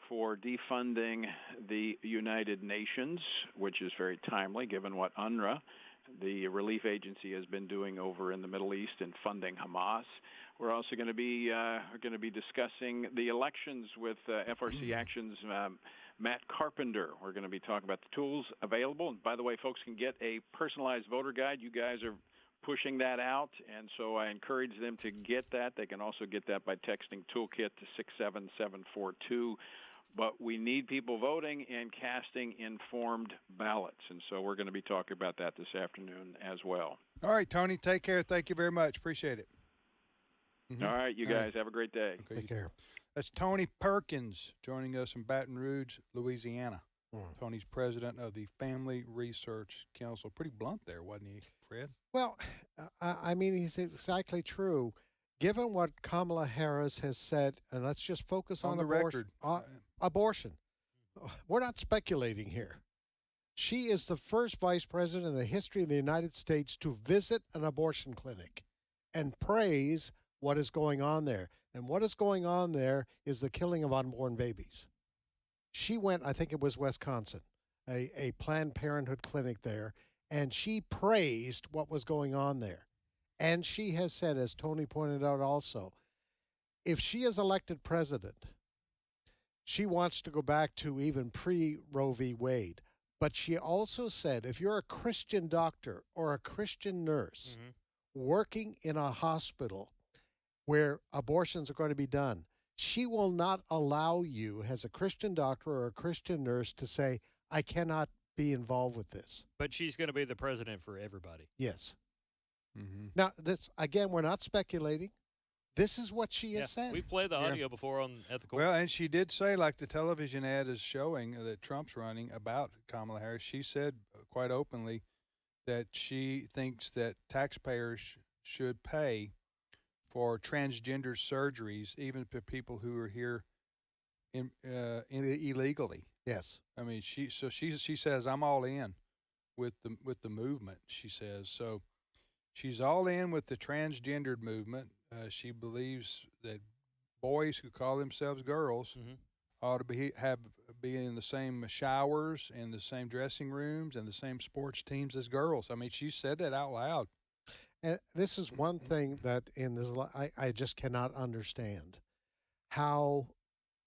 for defunding the United Nations, which is very timely given what UNRWA, the relief agency, has been doing over in the Middle East and funding Hamas. We're also going to be discussing the elections with FRC Action's Matt Carpenter. We're going to be talking about the tools available. And by the way, folks can get a personalized voter guide. You guys are pushing that out, and so I encourage them to get that. They can also get that by texting Toolkit to 67742. But we need people voting and casting informed ballots, and so we're going to be talking about that this afternoon as well. All right, Tony, take care. Thank you very much. Appreciate it. All right, you guys have a great day. Okay, take care. That's Tony Perkins joining us from Baton Rouge, Louisiana. Tony's president of the Family Research Council. Pretty blunt there, wasn't he, Fred? Well, I mean, he's exactly true. Given what Kamala Harris has said, and let's just focus on the record. Abortion. We're not speculating here. She is the first vice president in the history of the United States to visit an abortion clinic and praise what is going on there. And what is going on there is the killing of unborn babies. She went, I think it was Wisconsin, a Planned Parenthood clinic there, and she praised what was going on there. And she has said, as Tony pointed out also, if she is elected president, she wants to go back to even pre-Roe v. Wade. But she also said, if you're a Christian doctor or a Christian nurse working in a hospital where abortions are going to be done, she will not allow you as a Christian doctor or a Christian nurse to say, I cannot be involved with this. But she's going to be the president for everybody. Yes. Now, this again, we're not speculating. This is what she has said. We played the audio before at the court. Well, and she did say, like the television ad is showing that Trump's running about Kamala Harris, she said quite openly that she thinks that taxpayers should pay for transgender surgeries, even for people who are here illegally. Yes. I mean, she says, I'm all in with the movement, she says. So she's all in with the transgendered movement. She believes that boys who call themselves girls ought to be in the same showers and the same dressing rooms and the same sports teams as girls. I mean, she said that out loud. And this is one thing that in this I just cannot understand how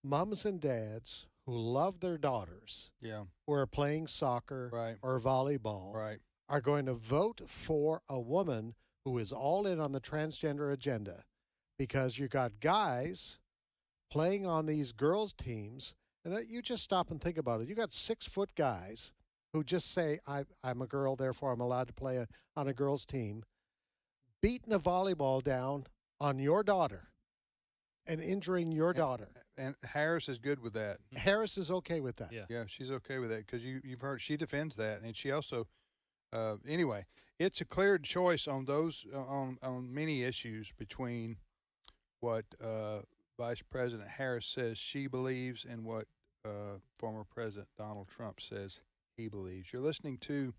moms and dads who love their daughters, who are playing soccer or volleyball, are going to vote for a woman who is all in on the transgender agenda, because you got guys playing on these girls' teams, and you just stop and think about it. You got 6-foot guys who just say, I'm a girl, therefore I'm allowed to play on a girls' team, beating a volleyball down on your daughter and injuring your daughter. And Harris is good with that. Harris is okay with that. Yeah, she's okay with that because you've heard she defends that, and she also anyway, it's a clear choice on those on many issues between what Vice President Harris says she believes and what former President Donald Trump says he believes. You're listening to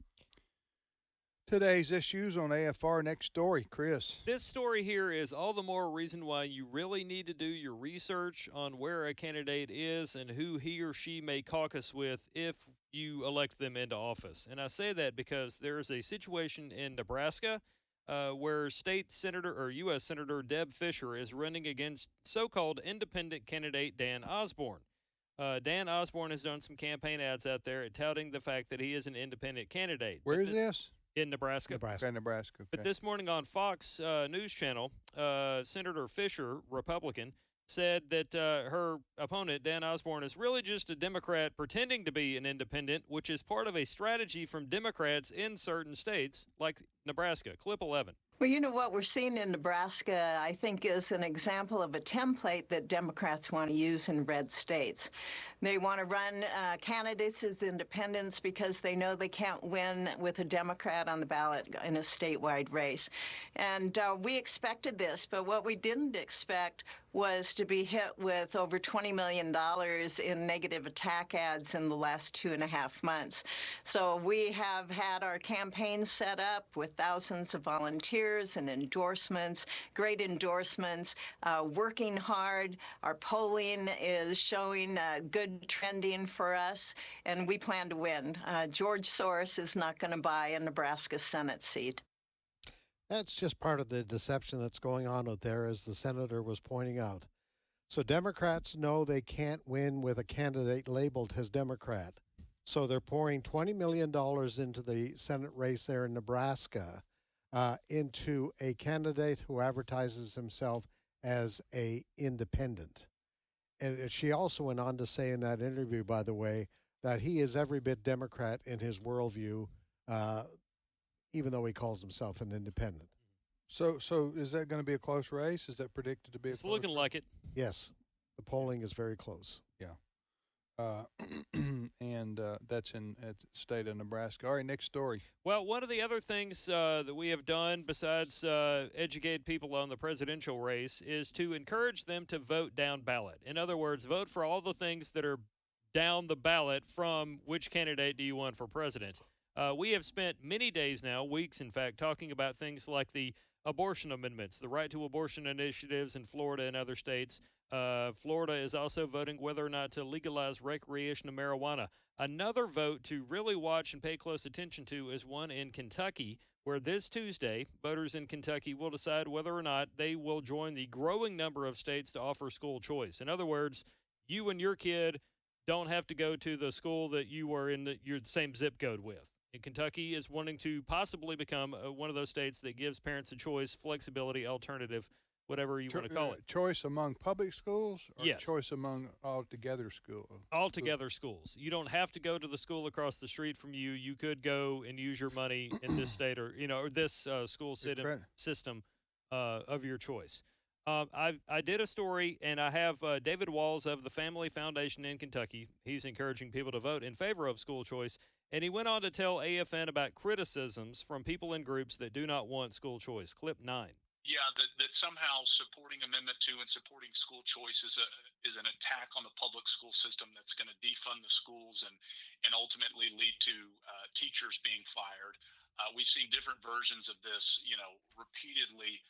Today's Issues on AFR. Next story, Chris. This story here is all the more reason why you really need to do your research on where a candidate is and who he or she may caucus with if you elect them into office. And I say that because there is a situation in Nebraska where state senator or U.S. Senator Deb Fischer is running against so-called independent candidate Dan Osborne. Dan Osborne has done some campaign ads out there touting the fact that he is an independent candidate. Where is this? In Nebraska. Nebraska. Okay. But this morning on Fox News Channel, Senator Fischer, Republican, said that her opponent, Dan Osborne, is really just a Democrat pretending to be an independent, which is part of a strategy from Democrats in certain states like Nebraska. Clip 11. Well, you know what we're seeing in Nebraska, I think, is an example of a template that Democrats want to use in red states. They want to run candidates as independents because they know they can't win with a Democrat on the ballot in a statewide race. And we expected this, but what we didn't expect was to be hit with over $20 million in negative attack ads in the last 2.5 months. So we have had our campaign set up with thousands of volunteers and endorsements, great endorsements, working hard. Our polling is showing good trending for us, and we plan to win. George Soros is not going to buy a Nebraska Senate seat. That's just part of the deception that's going on out there, as the senator was pointing out. So Democrats know they can't win with a candidate labeled as Democrat. So they're pouring $20 million into the Senate race there in Nebraska, into a candidate who advertises himself as a independent. And she also went on to say in that interview, by the way, that he is every bit Democrat in his worldview, even though he calls himself an independent. So is that going to be a close race? Is that predicted to be It's looking like it. Yes. The polling is very close. Yeah. And that's in the state of Nebraska. All right, next story. Well, one of the other things that we have done besides educate people on the presidential race is to encourage them to vote down ballot. In other words, vote for all the things that are down the ballot from which candidate do you want for president. We have spent many days now, weeks in fact, talking about things like the abortion amendments, the right to abortion initiatives in Florida and other states. Florida is also voting whether or not to legalize recreational marijuana. Another vote to really watch and pay close attention to is one in Kentucky, where this Tuesday, voters in Kentucky will decide whether or not they will join the growing number of states to offer school choice. In other words, you and your kid don't have to go to the school that you are in your same zip code with. And Kentucky is wanting to possibly become one of those states that gives parents a choice, flexibility, alternative, whatever you want to call it. Choice among public schools, or yes. Choice among altogether schools? Altogether schools. You don't have to go to the school across the street from you. You could go and use your money in this state or this school system of your choice. I did a story, and I have David Walls of the Family Foundation in Kentucky. He's encouraging people to vote in favor of school choice. And he went on to tell AFN about criticisms from people in groups that do not want school choice. Clip 9. Yeah, that somehow supporting Amendment 2 and supporting school choice is an attack on the public school system that's going to defund the schools and ultimately lead to teachers being fired. We've seen different versions of this, repeatedly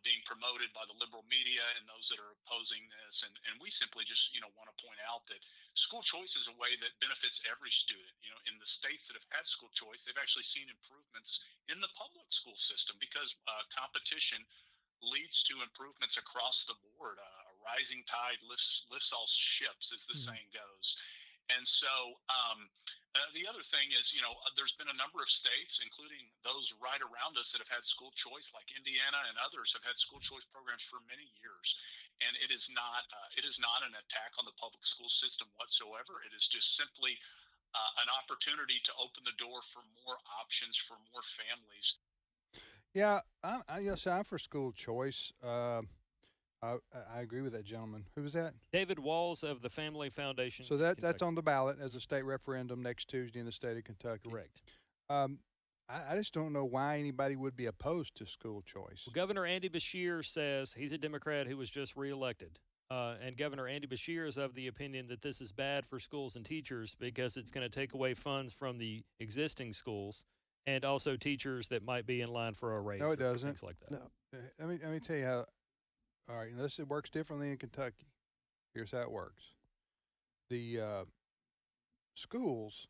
being promoted by the liberal media and those that are opposing this. And we simply just, want to point out that school choice is a way that benefits every student. In the states that have had school choice, they've actually seen improvements in the public school system because competition leads to improvements across the board. A rising tide lifts all ships, as the saying goes. And so the other thing is, there's been a number of states, including those right around us, that have had school choice, like Indiana and others have had school choice programs for many years. And it is not an attack on the public school system whatsoever. It is just simply an opportunity to open the door for more options for more families. Yeah, I'm for school choice. I agree with that gentleman. Who was that? David Walls of the Family Foundation. So that's on the ballot as a state referendum next Tuesday in the state of Kentucky. Correct. I just don't know why anybody would be opposed to school choice. Well, Governor Andy Beshear says he's a Democrat who was just reelected. And Governor Andy Beshear is of the opinion that this is bad for schools and teachers because it's going to take away funds from the existing schools and also teachers that might be in line for a raise. No, it doesn't. Things like that. No. Let me tell you how. All right, it works differently in Kentucky. Here's how it works. The schools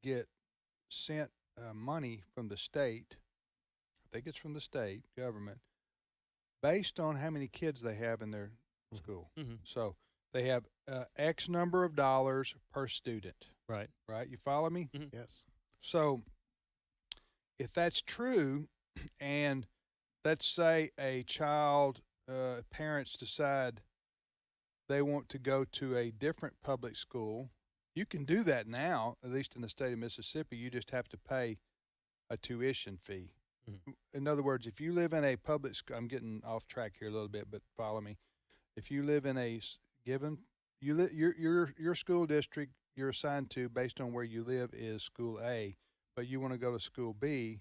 get sent money from the state, I think it's from the state government, based on how many kids they have in their school. Mm-hmm. So they have X number of dollars per student. Right. Right? You follow me? Mm-hmm. Yes. So if that's true, and let's say a child, parents decide they want to go to a different public school, you can do that now, at least in the state of Mississippi. You just have to pay a tuition fee In other words, if you live in a public school, I'm getting off track here a little bit, but follow me. If you live in a given, your school district you're assigned to based on where you live is school A, but you want to go to school B,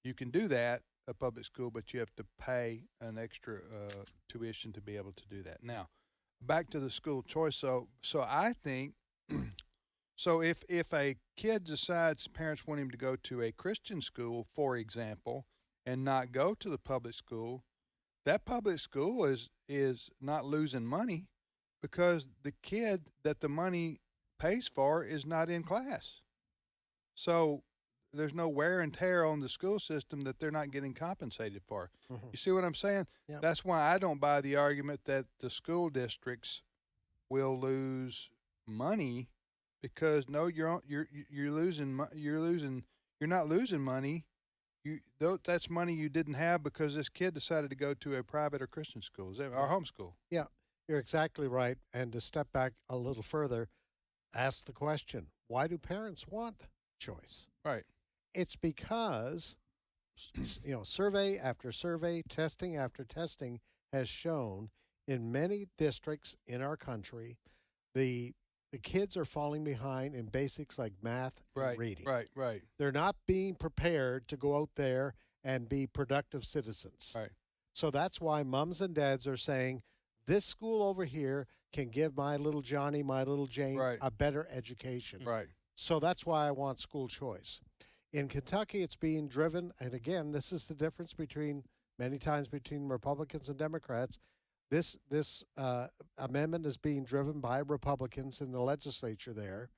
you can do that, a public school, but you have to pay an extra tuition to be able to do that. Now, back to the school choice. So I think, so if a kid decides parents want him to go to a Christian school, for example, and not go to the public school, that public school is not losing money because the kid that the money pays for is not in class. So there's no wear and tear on the school system that they're not getting compensated for. Mm-hmm. You see what I'm saying? Yeah. That's why I don't buy the argument that the school districts will lose money, because no, you're not losing money. That's money you didn't have because this kid decided to go to a private or Christian school, or homeschool. Yeah, you're exactly right. And to step back a little further, ask the question, why do parents want choice? Right. It's because, survey after survey, testing after testing has shown in many districts in our country, the kids are falling behind in basics like math and reading. Right. They're not being prepared to go out there and be productive citizens. Right. So that's why moms and dads are saying, this school over here can give my little Johnny, my little Jane a better education. Right. So that's why I want school choice. In Kentucky, it's being driven, and again, this is the difference many times between Republicans and Democrats. This amendment is being driven by Republicans in the legislature there,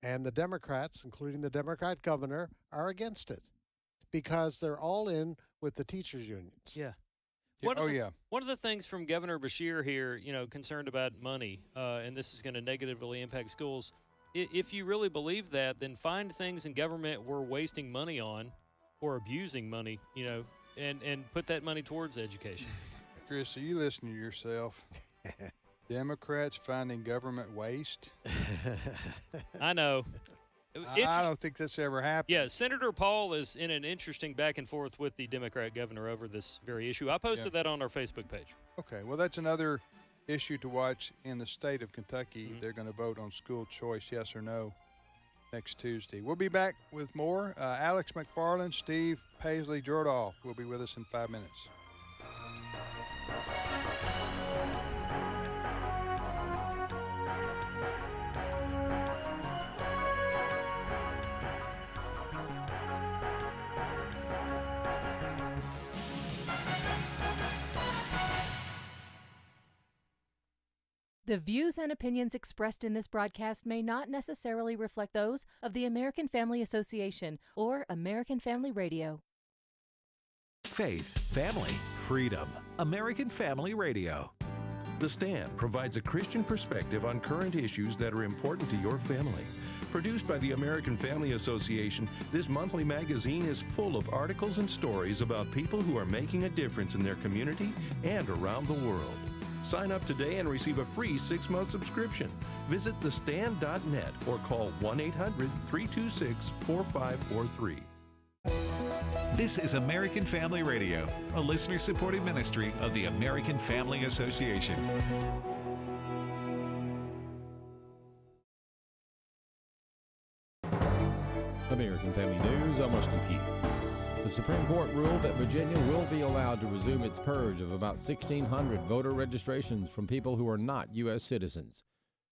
and the Democrats, including the Democrat governor, are against it because they're all in with the teachers' unions. Yeah. One of the things from Governor Beshear here, concerned about money, and this is going to negatively impact schools. If you really believe that, then find things in government we're wasting money on or abusing money, and put that money towards education. Chris, are you listening to yourself? Democrats finding government waste? I know. I don't think that's ever happened. Yeah, Senator Paul is in an interesting back and forth with the Democrat governor over this very issue. I posted that on our Facebook page. Okay, well, that's another issue to watch in the state of Kentucky. They're going to vote on school choice, yes or no, next Tuesday. We'll be back with more. Alex McFarland, Steve Paisley Jordahl will be with us in 5 minutes. The views and opinions expressed in this broadcast may not necessarily reflect those of the American Family Association or American Family Radio. Faith, family, freedom. American Family Radio. The Stand provides a Christian perspective on current issues that are important to your family. Produced by the American Family Association, this monthly magazine is full of articles and stories about people who are making a difference in their community and around the world. Sign up today and receive a free 6-month subscription. Visit thestand.net or call 1-800-326-4543. This is American Family Radio, a listener-supported ministry of the American Family Association. American Family News, I'm Rustin Pugh. The Supreme Court ruled that Virginia will be allowed to resume its purge of about 1,600 voter registrations from people who are not U.S. citizens.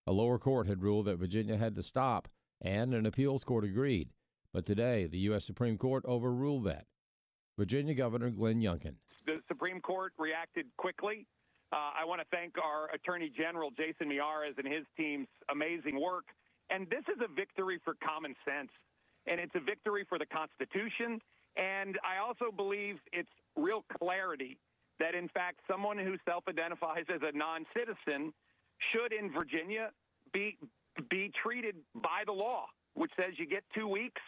A lower court had ruled that Virginia had to stop, and an appeals court agreed. But today, the U.S. Supreme Court overruled that. Virginia Governor Glenn Youngkin. The Supreme Court reacted quickly. I want to thank our Attorney General, Jason Miyares, and his team's amazing work. And this is a victory for common sense, and it's a victory for the Constitution. And I also believe it's real clarity that, in fact, someone who self-identifies as a non-citizen should, in Virginia, be treated by the law, which says you get 2 weeks,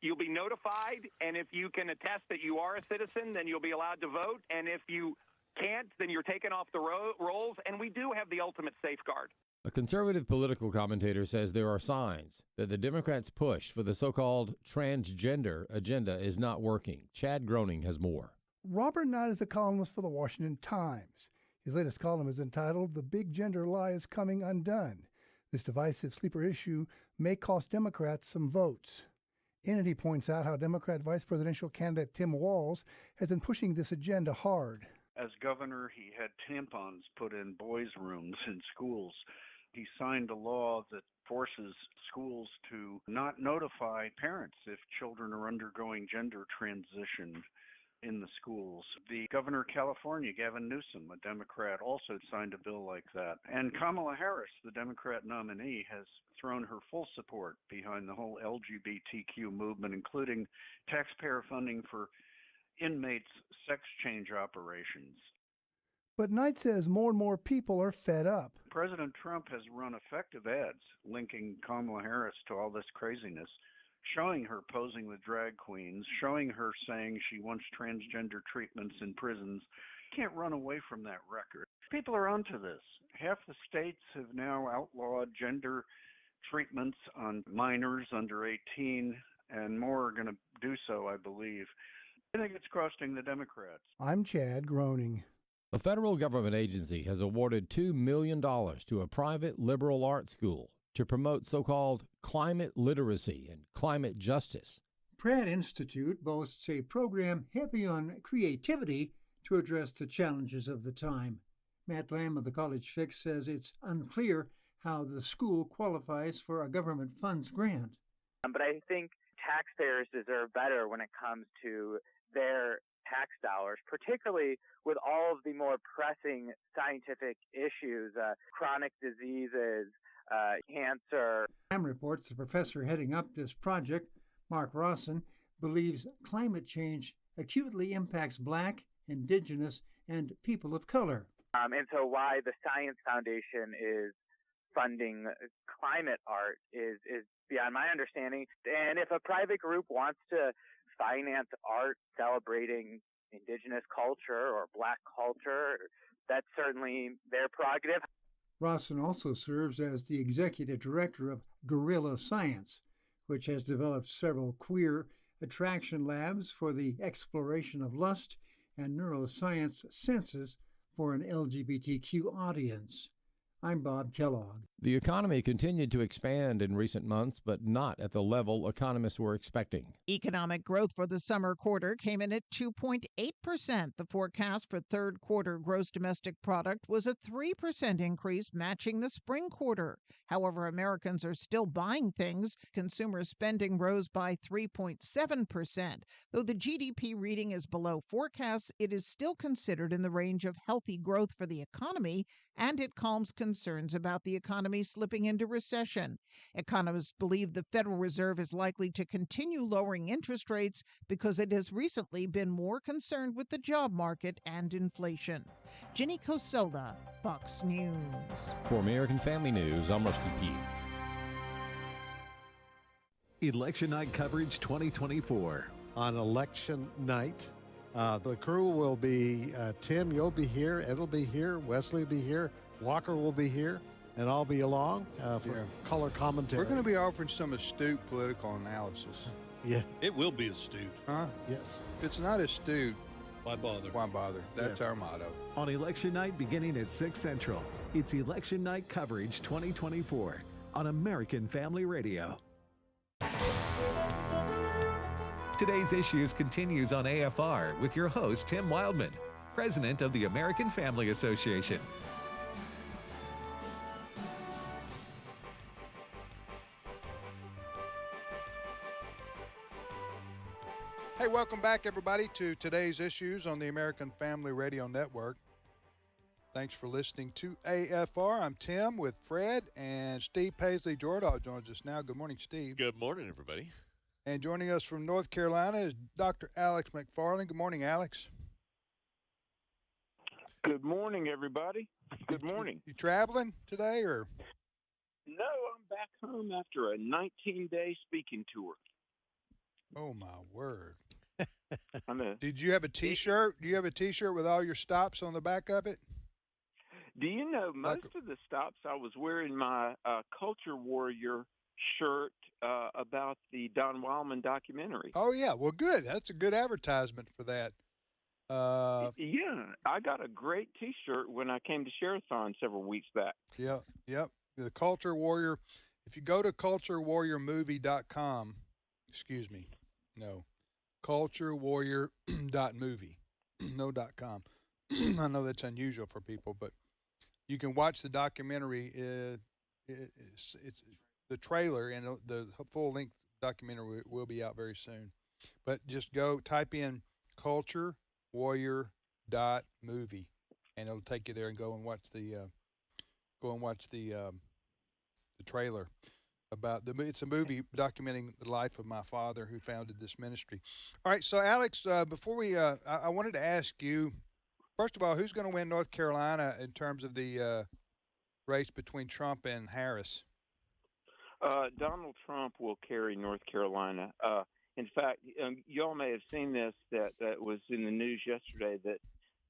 you'll be notified, and if you can attest that you are a citizen, then you'll be allowed to vote. And if you can't, then you're taken off the rolls, and we do have the ultimate safeguard. A conservative political commentator says there are signs that the Democrats' push for the so-called transgender agenda is not working. Chad Groening has more. Robert Knight is a columnist for the Washington Times. His latest column is entitled "The Big Gender Lie is Coming Undone." This divisive sleeper issue may cost Democrats some votes. In it, he points out how Democrat vice presidential candidate Tim Walz has been pushing this agenda hard. As governor, he had tampons put in boys' rooms in schools. He signed a law that forces schools to not notify parents if children are undergoing gender transition in the schools. The governor of California, Gavin Newsom, a Democrat, also signed a bill like that. And Kamala Harris, the Democrat nominee, has thrown her full support behind the whole LGBTQ movement, including taxpayer funding for inmates' sex change operations. But Knight says more and more people are fed up. President Trump has run effective ads linking Kamala Harris to all this craziness, showing her posing with drag queens, showing her saying she wants transgender treatments in prisons. Can't run away from that record. People are onto this. Half the states have now outlawed gender treatments on minors under 18, and more are going to do so, I believe. I think it's costing the Democrats. I'm Chad Groening. A federal government agency has awarded $2 million to a private liberal arts school to promote so-called climate literacy and climate justice. Pratt Institute boasts a program heavy on creativity to address the challenges of the time. Matt Lamb of the College Fix says it's unclear how the school qualifies for a government funds grant. But I think taxpayers deserve better when it comes to their tax dollars, particularly with all of the more pressing scientific issues, chronic diseases, cancer. Lamb reports the professor heading up this project, Mark Rawson, believes climate change acutely impacts Black, Indigenous, and people of color. And so why the Science Foundation is funding climate art is beyond my understanding. And if a private group wants to finance art celebrating Indigenous culture or Black culture, that's certainly their prerogative. Rawson also serves as the executive director of Guerrilla Science, which has developed several queer attraction labs for the exploration of lust and neuroscience senses for an LGBTQ audience. I'm Bob Kellogg. The economy continued to expand in recent months, but not at the level economists were expecting. Economic growth for the summer quarter came in at 2.8%. The forecast for third quarter gross domestic product was a 3% increase, matching the spring quarter. However, Americans are still buying things. Consumer spending rose by 3.7%. Though the GDP reading is below forecasts, it is still considered in the range of healthy growth for the economy, and it calms concerns about the economy slipping into recession. Economists believe the Federal Reserve is likely to continue lowering interest rates because it has recently been more concerned with the job market and inflation. Ginny Cosola, Fox News. For American Family News, I'm Rusty Pugh. Election Night Coverage 2024. On election night, the crew will be Tim, you'll be here, Ed will be here, Wesley will be here, Walker will be here, and I'll be along for color commentary. We're going to be offering some astute political analysis. Yeah. It will be astute. Huh? Yes. If it's not astute, why bother? Why bother? That's our motto. On election night beginning at 6 Central, it's Election Night Coverage 2024 on American Family Radio. Today's Issues continues on AFR with your host, Tim Wildman, president of the American Family Association. Hey, welcome back, everybody, to Today's Issues on the American Family Radio Network. Thanks for listening to AFR. I'm Tim with Fred, and Steve Paisley Jordahl joins us now. Good morning, Steve. Good morning, everybody. And joining us from North Carolina is Dr. Alex McFarland. Good morning, Alex. Good morning, everybody. Good morning. You traveling today, or? No, I'm back home after a 19-day speaking tour. Oh, my word. I'm a Did you have a T-shirt? Do you have a T-shirt with all your stops on the back of it? Do you know, most of the stops I was wearing my Culture Warrior shirt about the Don Wildman documentary. Oh, yeah. Well, good. That's a good advertisement for that. Yeah, I got a great T-shirt when I came to Share-a-thon several weeks back. Yep. The Culture Warrior. If you go to culturewarriormovie.com, excuse me, no, culturewarrior.movie, no .com. I know that's unusual for people, but you can watch the documentary. It's the trailer, and the full-length documentary will be out very soon. But just type in culturewarrior.movie, and it'll take you there and go and watch the trailer about it's a movie documenting the life of my father who founded this ministry. All right, so Alex, before we, I wanted to ask you, first of all, who's going to win North Carolina in terms of the race between Trump and Harris? Donald Trump will carry North Carolina. In fact, you all may have seen this that was in the news yesterday that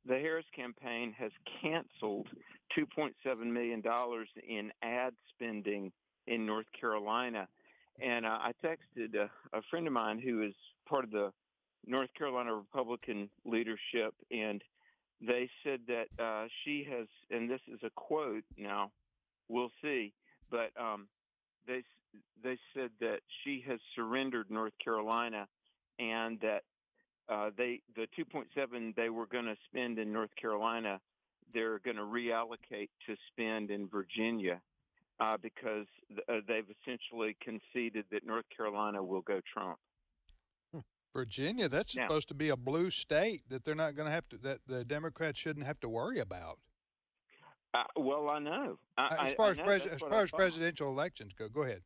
the Harris campaign has canceled $2.7 million in ad spending in North Carolina. And I texted a friend of mine who is part of the North Carolina Republican leadership, and they said that she has, and this is a quote now, we'll see, but they said that she has surrendered North Carolina, and that the 2.7 they were going to spend in North Carolina, they're going to reallocate to spend in Virginia because they've essentially conceded that North Carolina will go Trump. Virginia, that's supposed to be a blue state that they're not going to have to, that the Democrats shouldn't have to worry about. Well, I know. As far as presidential elections go ahead.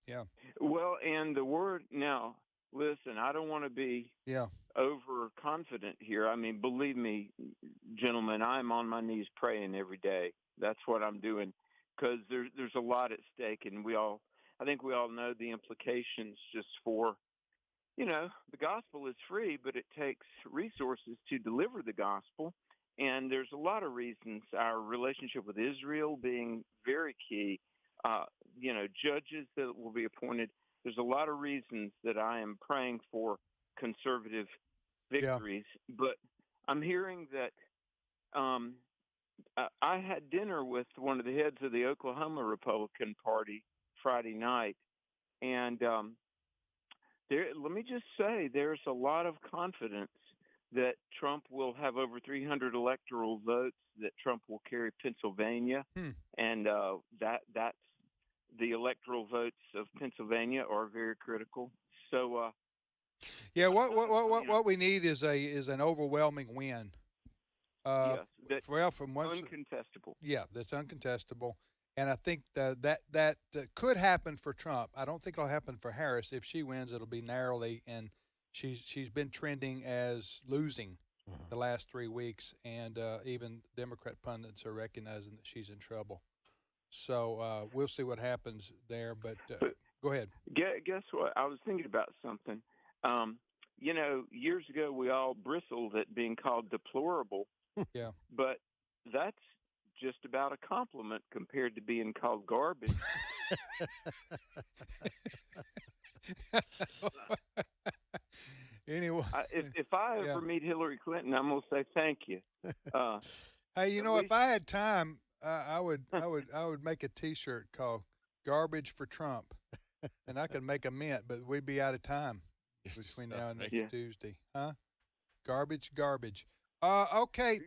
Yeah. Well, and the word now, listen, I don't want to be overconfident here. I mean, believe me, gentlemen, I'm on my knees praying every day. That's what I'm doing because there's a lot at stake, and I think we all know the implications just for, the gospel is free, but it takes resources to deliver the gospel. And there's a lot of reasons, our relationship with Israel being very key, judges that will be appointed. There's a lot of reasons that I am praying for conservative victories. Yeah. But I'm hearing that I had dinner with one of the heads of the Oklahoma Republican Party Friday night. And let me just say there's a lot of confidence that Trump will have over 300 electoral votes, that Trump will carry Pennsylvania, and that's the electoral votes of Pennsylvania are very critical. So, what we need is an overwhelming win. Yes, uncontestable. Yeah, that's uncontestable, and I think that could happen for Trump. I don't think it'll happen for Harris. If she wins, it'll be narrowly, and she's been trending as losing the last 3 weeks, and even Democrat pundits are recognizing that she's in trouble. So we'll see what happens there. But go ahead. Guess what? I was thinking about something. Years ago we all bristled at being called deplorable. Yeah. But that's just about a compliment compared to being called garbage. Anyway, if I ever meet Hillary Clinton, I'm gonna say thank you. Hey, if I had time, I would make a T-shirt called "Garbage for Trump," and I could make a mint, but we'd be out of time between now and next Tuesday, huh? Garbage. Okay,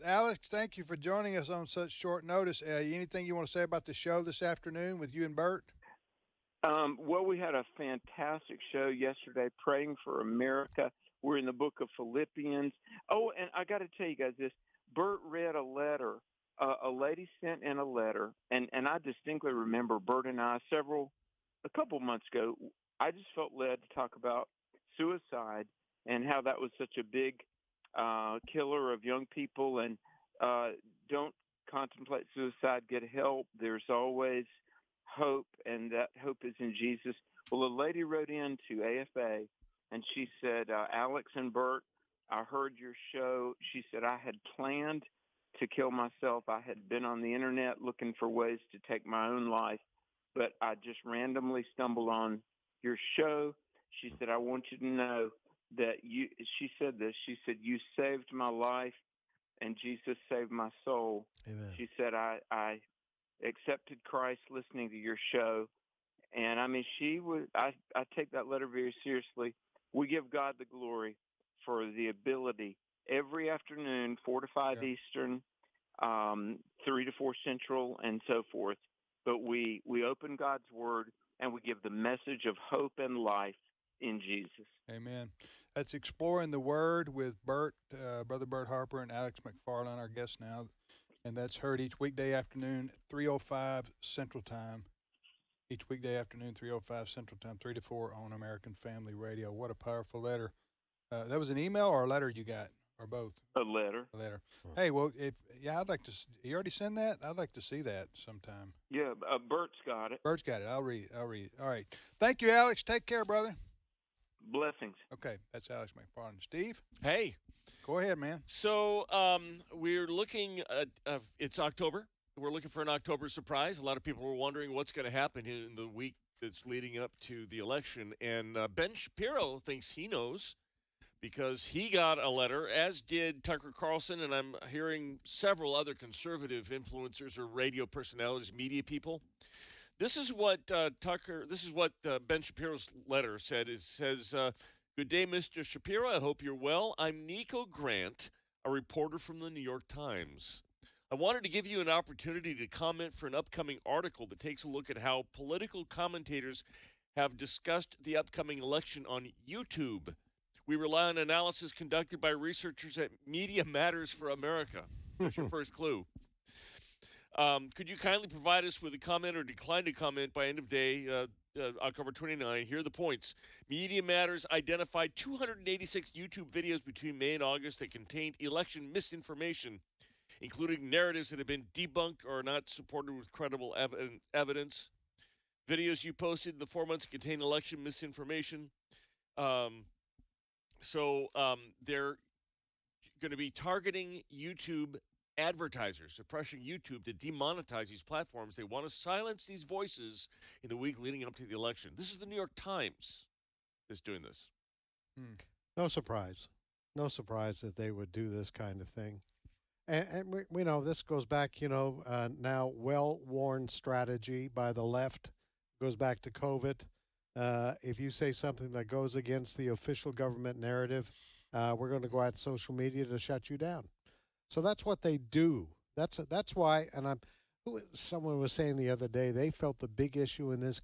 Alex. Thank you for joining us on such short notice. Anything you want to say about the show this afternoon with you and Bert? Well, we had a fantastic show yesterday, Praying for America. We're in the book of Philippians. Oh, and I got to tell you guys this. Bert read a letter. A lady sent in a letter, and I distinctly remember Bert and I a couple months ago, I just felt led to talk about suicide and how that was such a big killer of young people, and don't contemplate suicide, get help. There's always hope, and that hope is in Jesus. Well, a lady wrote in to AFA, and she said, Alex and Bert, I heard your show. She said, I had planned to kill myself. I had been on the internet looking for ways to take my own life, but I just randomly stumbled on your show. She said, I want you to know that she said this, she said, you saved my life and Jesus saved my soul. Amen. She said, I accepted Christ listening to your show. And I mean, I take that letter very seriously. We give God the glory for the ability every afternoon, 4 to 5 Eastern, 3 to 4 Central, and so forth. But we open God's Word and we give the message of hope and life in Jesus. Amen. That's Exploring the Word with Brother Bert Harper and Alex McFarland, our guests now. And that's heard each weekday afternoon, 3:05 Central Time. Each weekday afternoon, 3:05 Central Time, 3 to 4 on American Family Radio. What a powerful letter. That was an email or a letter you got, or both? A letter. A letter. Hey, well, I'd like to. You already send that? I'd like to see that sometime. Yeah, Bert's got it. Bert's got it. I'll read it. All right. Thank you, Alex. Take care, brother. Blessings. Okay, that's Alex McFarland. Steve? Hey. Go ahead, man. So we're looking at, it's October. We're looking for an October surprise. A lot of people were wondering what's going to happen in the week that's leading up to the election. And Ben Shapiro thinks he knows because he got a letter, as did Tucker Carlson, and I'm hearing several other conservative influencers or radio personalities, media people. This is what Ben Shapiro's letter said. It says, good day, Mr. Shapiro. I hope you're well. I'm Nico Grant, a reporter from the New York Times. I wanted to give you an opportunity to comment for an upcoming article that takes a look at how political commentators have discussed the upcoming election on YouTube. We rely on analysis conducted by researchers at Media Matters for America. That's your first clue. Could you kindly provide us with a comment or decline to comment by end of day, October 29? Here are the points. Media Matters identified 286 YouTube videos between May and August that contained election misinformation, including narratives that have been debunked or not supported with credible evidence. Videos you posted in the 4 months contain election misinformation. So they're going to be targeting YouTube advertisers, are pressuring YouTube to demonetize these platforms. They want to silence these voices in the week leading up to the election. This is the New York Times that's doing this. No surprise. No surprise that they would do this kind of thing. And we know this goes back, now well-worn strategy by the left, goes back to COVID. If you say something that goes against the official government narrative, we're going to go out social media to shut you down. So that's what they do. That's why, and someone was saying the other day, they felt the big issue in this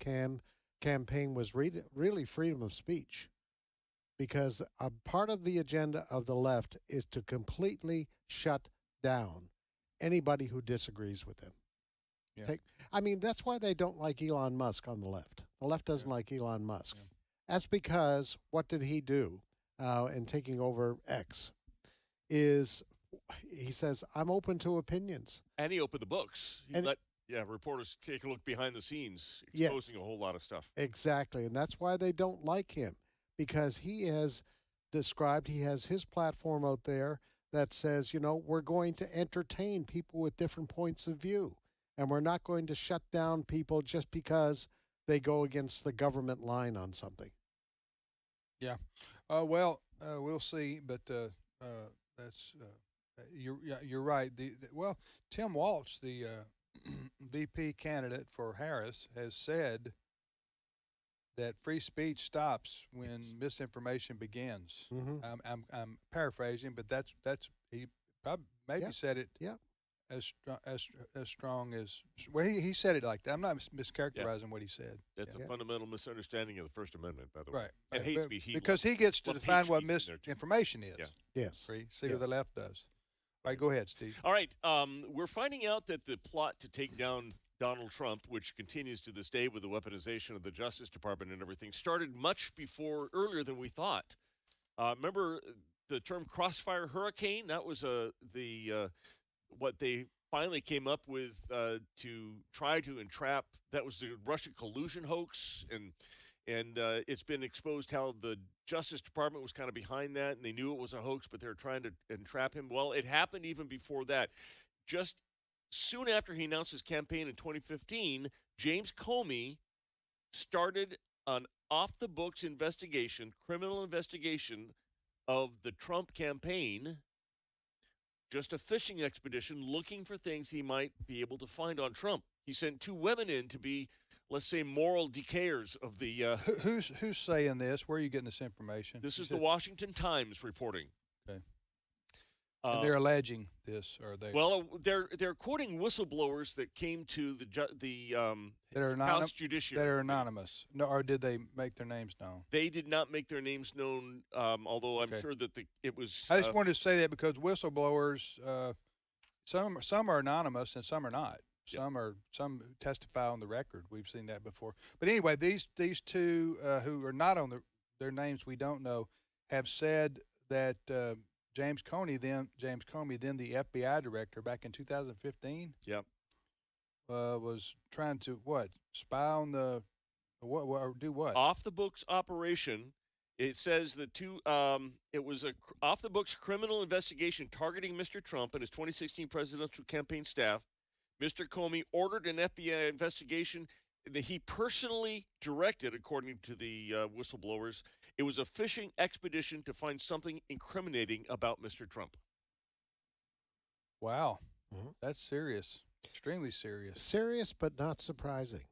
campaign was really freedom of speech, because a part of the agenda of the left is to completely shut down anybody who disagrees with them. Yeah. That's why they don't like Elon Musk on the left. The left doesn't like Elon Musk. Yeah. That's because what did he do in taking over X? He says, I'm open to opinions. And he opened the books. He let reporters take a look behind the scenes, exposing a whole lot of stuff. Exactly. And that's why they don't like him, because he has described, he has his platform out there that says, we're going to entertain people with different points of view. And we're not going to shut down people just because they go against the government line on something. Yeah. We'll see. But that's you're right. Tim Walsh, the VP candidate for Harris, has said that free speech stops when misinformation begins. Mm-hmm. I'm paraphrasing, but that's he probably said it. Yeah. As strong as he said it like that. I'm not mischaracterizing what he said. That's a fundamental misunderstanding of the First Amendment, by the way. Right. And hate speech. Because he gets to define what misinformation is. Yeah. Yes. See what the left does. All right, go ahead, Steve. All right. We're finding out that the plot to take down Donald Trump, which continues to this day with the weaponization of the Justice Department and everything, started much earlier than we thought. Remember the term crossfire hurricane? That was what they finally came up with to try to entrap. That was the Russia collusion hoax, And it's been exposed how the Justice Department was kind of behind that, and they knew it was a hoax, but they were trying to entrap him. Well, it happened even before that. Just soon after he announced his campaign in 2015, James Comey started an off-the-books investigation, criminal investigation of the Trump campaign, just a fishing expedition looking for things he might be able to find on Trump. He sent 2 women in to be, let's say, moral decayers of the... Who's saying this? Where are you getting this information? This is the Washington Times reporting. Okay. And they're alleging this, or they? Well, they're quoting whistleblowers that came to the House Judiciary. That are anonymous. No, or did they make their names known? They did not make their names known, although I'm sure that it was. I just wanted to say that because whistleblowers, some are anonymous and some are not. Some testify on the record. We've seen that before. But anyway, these 2 who are not on their names we don't know have said that. James Comey, then the FBI director back in 2015. Yep. Was trying to spy on the or do what? Off the books operation. It says the 2. It was a off the books criminal investigation targeting Mr. Trump and his 2016 presidential campaign staff. Mr. Comey ordered an FBI investigation that he personally directed, according to the whistleblowers. It was a fishing expedition to find something incriminating about Mr. Trump. Wow. That's serious. Extremely serious. Serious, but not surprising.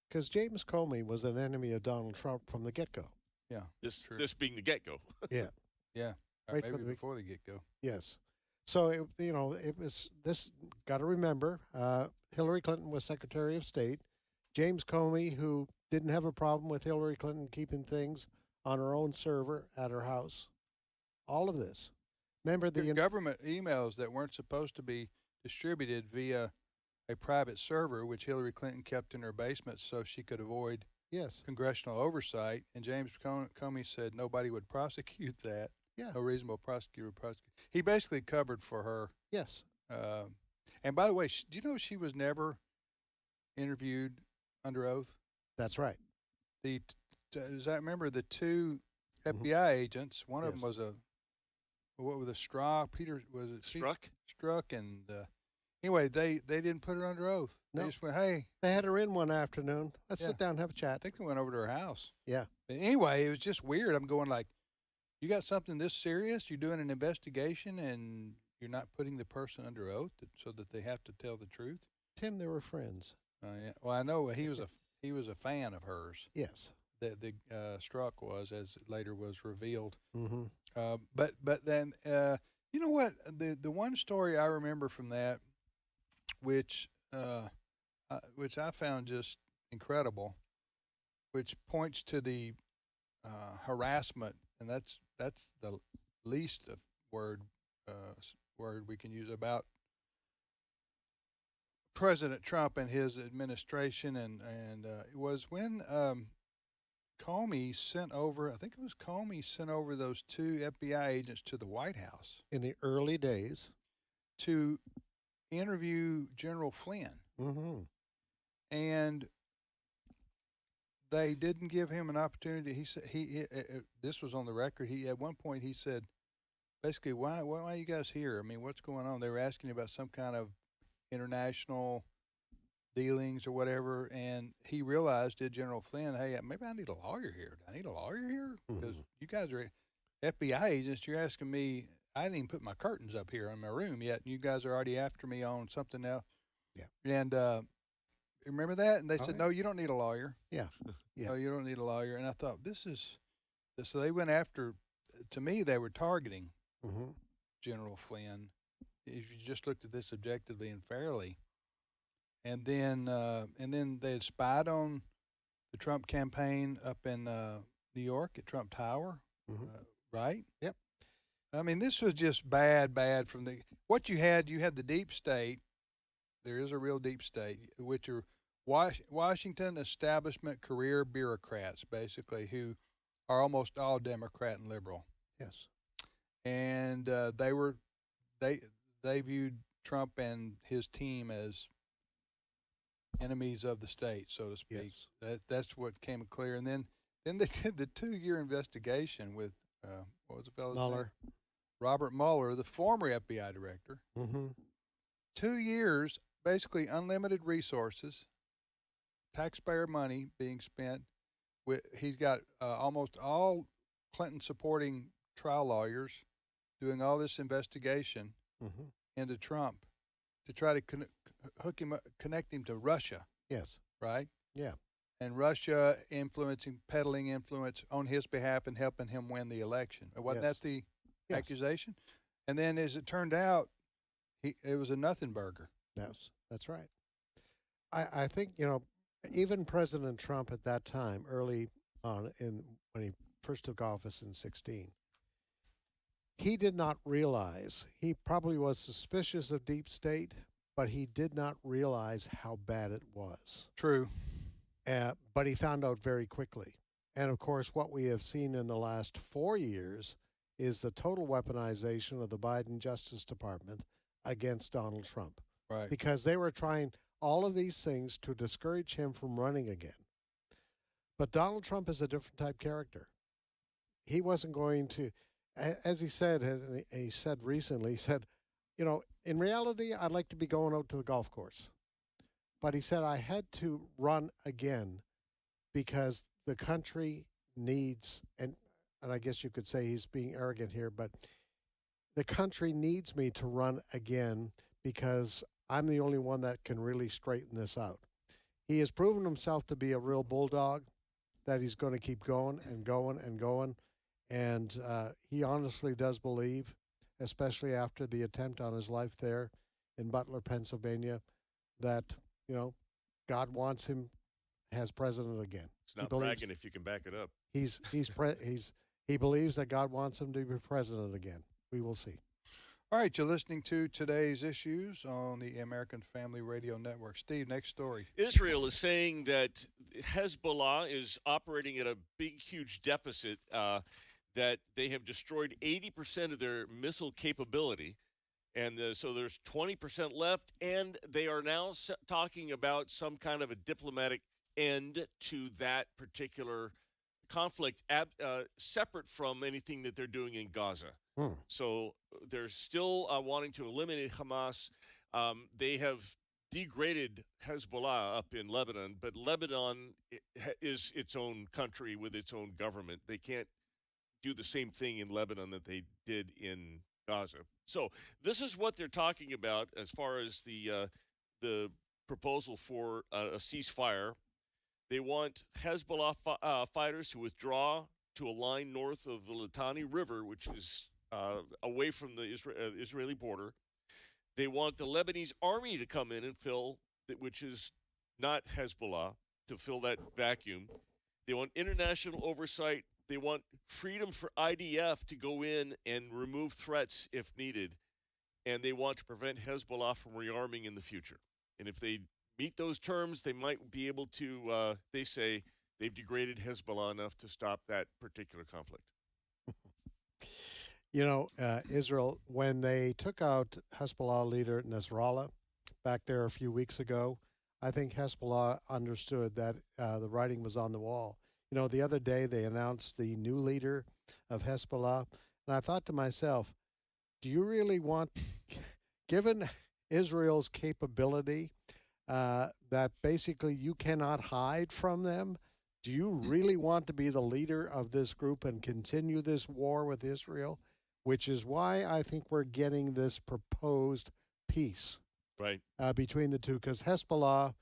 Because James Comey was an enemy of Donald Trump from the get-go. Yeah. This being the get-go. Yeah. Yeah. Right maybe before the get-go. Yes. So, it was this, got to remember, Hillary Clinton was Secretary of State. James Comey, who didn't have a problem with Hillary Clinton keeping things on her own server at her house. All of this. Remember the government emails that weren't supposed to be distributed via a private server, which Hillary Clinton kept in her basement so she could avoid congressional oversight. And James Comey said nobody would prosecute that. Yeah. No reasonable prosecutor would prosecute. He basically covered for her. Yes. And by the way, do you know she was never interviewed under oath? That's right. Does that remember the 2 FBI agents? One of them was Strzok. Peter was it Strzok, and anyway, they didn't put her under oath. No. They just went, hey. They had her in one afternoon. Let's sit down and have a chat. I think they went over to her house. Yeah. But anyway, it was just weird. I'm going like, you got something this serious? You're doing an investigation and you're not putting the person under oath so that they have to tell the truth? Tim, they were friends. Yeah. Well, I know he was a fan of hers. Yes. The Strzok was, as it later was revealed. Mm-hmm. But then you know what, the one story I remember from that, which I found just incredible, which points to the harassment, and that's the least of word we can use about President Trump and his administration, and it was when Comey sent over, I think it was Comey sent over those 2 FBI agents to the White House in the early days to interview General Flynn. Mm-hmm. And they didn't give him an opportunity. He said this was on the record. At one point he said, basically, why are you guys here? I mean, what's going on? They were asking about some kind of international dealings or whatever, and he realized, did General Flynn, hey, maybe I need a lawyer here. Do I need a lawyer here? Because you guys are FBI agents. You're asking me. I didn't even put my curtains up here in my room yet, and you guys are already after me on something else. Yeah. And remember that? And they said, no, you don't need a lawyer. Yeah. Yeah. No, you don't need a lawyer. And I thought, so they went after, to me, they were targeting General Flynn. If you just looked at this objectively and fairly. And then they had spied on the Trump campaign up in New York at Trump Tower, right? Yep. I mean, this was just bad from what you had the deep state. There is a real deep state, which are Washington establishment career bureaucrats, basically, who are almost all Democrat and liberal. Yes. And they viewed Trump and his team as enemies of the state, so to speak. Yes. That's what came clear. And then Then they did the 2-year investigation with, what was the fellow's Mueller. name? Robert Mueller, the former FBI director. Mm-hmm. 2 years, basically unlimited resources, taxpayer money being spent. He's got almost all Clinton supporting trial lawyers doing all this investigation into Trump to try to connect him to Russia. Yes. Right? Yeah. And Russia peddling influence on his behalf and helping him win the election. Wasn't that the accusation? And then, as it turned out, it was a nothing burger. That's right. I think, even President Trump at that time, early on when he first took office in 2016, he did not realize, he probably was suspicious of deep state, but he did not realize how bad it was. True. But he found out very quickly. And of course, what we have seen in the last 4 years is the total weaponization of the Biden Justice Department against Donald Trump. Right. Because they were trying all of these things to discourage him from running again. But Donald Trump is a different type character. He wasn't going to, as he said recently, he said, in reality, I'd like to be going out to the golf course. But he said, I had to run again because the country needs, and I guess you could say he's being arrogant here, but the country needs me to run again because I'm the only one that can really straighten this out. He has proven himself to be a real bulldog, that he's going to keep going and going and going. And he honestly does believe, especially after the attempt on his life there in Butler, Pennsylvania, that, God wants him as president again. It's not bragging if you can back it up. He believes that God wants him to be president again. We will see. All right, you're listening to Today's Issues on the American Family Radio Network. Steve, next story. Israel is saying that Hezbollah is operating at a big, huge deficit, that they have destroyed 80% of their missile capability. And so there's 20% left, and they are now talking about some kind of a diplomatic end to that particular conflict, separate from anything that they're doing in Gaza. So they're still wanting to eliminate Hamas. They have degraded Hezbollah up in Lebanon, but Lebanon is its own country with its own government. They can't do the same thing in Lebanon that they did in Gaza. So this is what they're talking about as far as the proposal for a ceasefire. They want Hezbollah fighters to withdraw to a line north of the Litani River, which is away from the Israeli border. They want the Lebanese army to come in and fill, which is not Hezbollah, to fill that vacuum. They want international oversight. They want freedom for IDF to go in and remove threats if needed. And they want to prevent Hezbollah from rearming in the future. And if they meet those terms, they might be able to, they say, they've degraded Hezbollah enough to stop that particular conflict. Israel, when they took out Hezbollah leader Nasrallah back there a few weeks ago, I think Hezbollah understood that the writing was on the wall. The other day they announced the new leader of Hezbollah, and I thought to myself, do you really want, given Israel's capability, that basically you cannot hide from them, do you really want to be the leader of this group and continue this war with Israel? Which is why I think we're getting this proposed peace between the two, because Hezbollah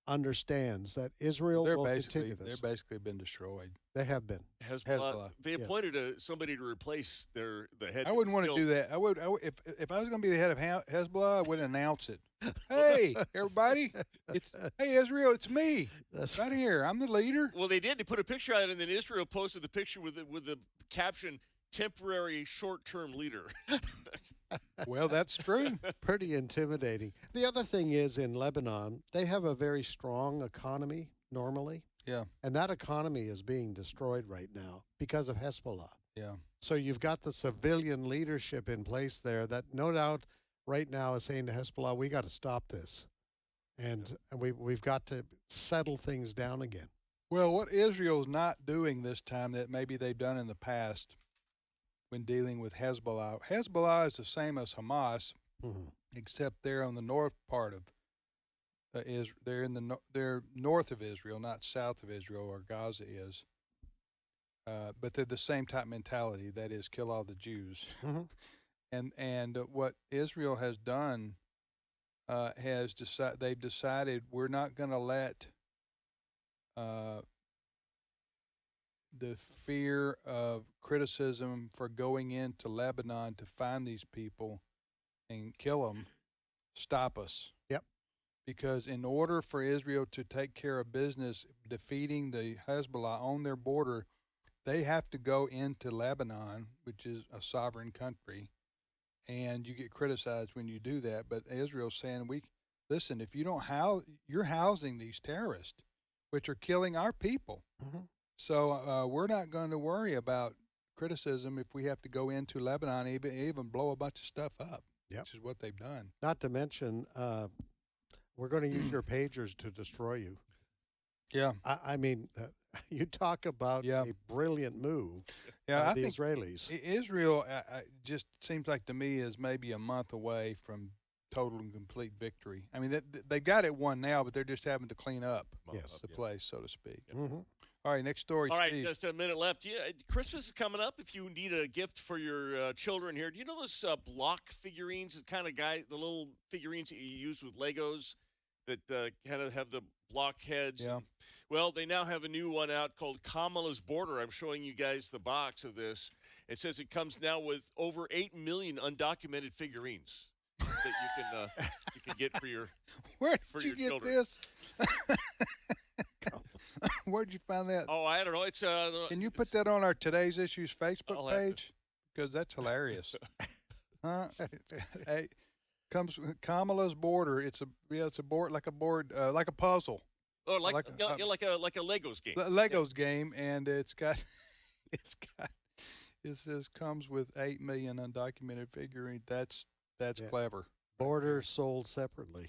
understands that Israel will continue this. They're basically been destroyed. They have been. Hezbollah. They appointed somebody to replace the head. I wouldn't want to do that. I would if I was going to be the head of Hezbollah, I would announce it. Hey, everybody! Hey, Israel, it's me. That's right here. I'm the leader. Well, they did. They put a picture out, and then Israel posted the picture with the caption, "Temporary short-term leader." Well, that's true. Pretty intimidating. The other thing is, in Lebanon, they have a very strong economy normally. Yeah. And that economy is being destroyed right now because of Hezbollah. Yeah. So you've got the civilian leadership in place there that no doubt right now is saying to Hezbollah, we got to stop this. And we've got to settle things down again. Well, what Israel's not doing this time that maybe they've done in the past when dealing with Hezbollah. Hezbollah is the same as Hamas, except they're on the north part of they're north of Israel, not south of Israel, or Gaza is. But they're the same type mentality, that is, kill all the Jews. And what Israel has done they've decided we're not going to let the fear of criticism for going into Lebanon to find these people and kill them stop us. Yep. Because in order for Israel to take care of business defeating the Hezbollah on their border, they have to go into Lebanon, which is a sovereign country, and you get criticized when you do that. But Israel's saying, listen, if you don't you're housing these terrorists, which are killing our people. So we're not going to worry about criticism if we have to go into Lebanon, even blow a bunch of stuff up, which is what they've done. Not to mention, we're going to use your pagers to destroy you. Yeah. I mean, you talk about a brilliant move I the think Israelis. Israel just seems like to me is maybe a month away from total and complete victory. I mean, they've got it won now, but they're just having to clean up the place, so to speak. All right, next story, All right, Steve. just a minute left. Christmas is coming up. If you need a gift for your children here, do you know those block figurines, the kind of the little figurines that you use with Legos that kind of have the block heads? Yeah. Well, they now have a new one out called Kamala's Border. I'm showing you guys the box of this. It says it comes now with over 8 million undocumented figurines that you can get for your Where for did you your get children. this? Where'd you find that? Oh, I don't know. It's Can you put that on our Today's Issues Facebook I'll have to. page? Because that's hilarious. Huh? Hey, comes Kamala's Border. It's a board like a puzzle. Oh, like a Legos game. Legos game, and it says comes with 8 million undocumented figurines. That's clever. Border sold separately.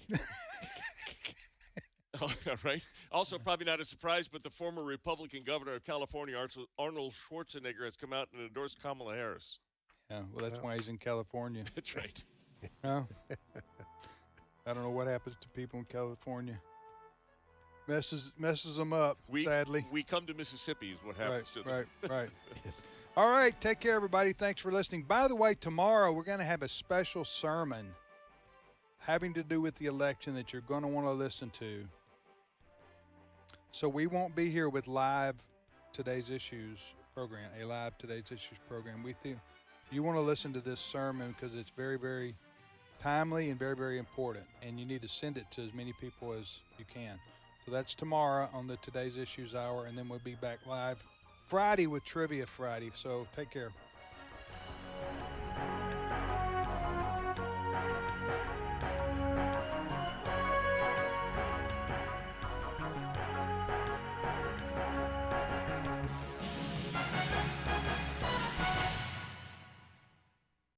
All right. Also, probably not a surprise, but the former Republican governor of California, Arnold Schwarzenegger, has come out and endorsed Kamala Harris. Yeah, well, that's why he's in California. That's right. I don't know what happens to people in California. Messes them up, sadly. We come to Mississippi is what happens to them. Right. Yes. All right, take care, everybody. Thanks for listening. By the way, tomorrow we're going to have a special sermon having to do with the election that you're going to want to listen to. So we won't be here with live Today's Issues program, We think you want to listen to this sermon because it's very, very timely and very, very important, and you need to send it to as many people as you can. So that's tomorrow on the Today's Issues Hour, and then we'll be back live Friday with Trivia Friday. So take care.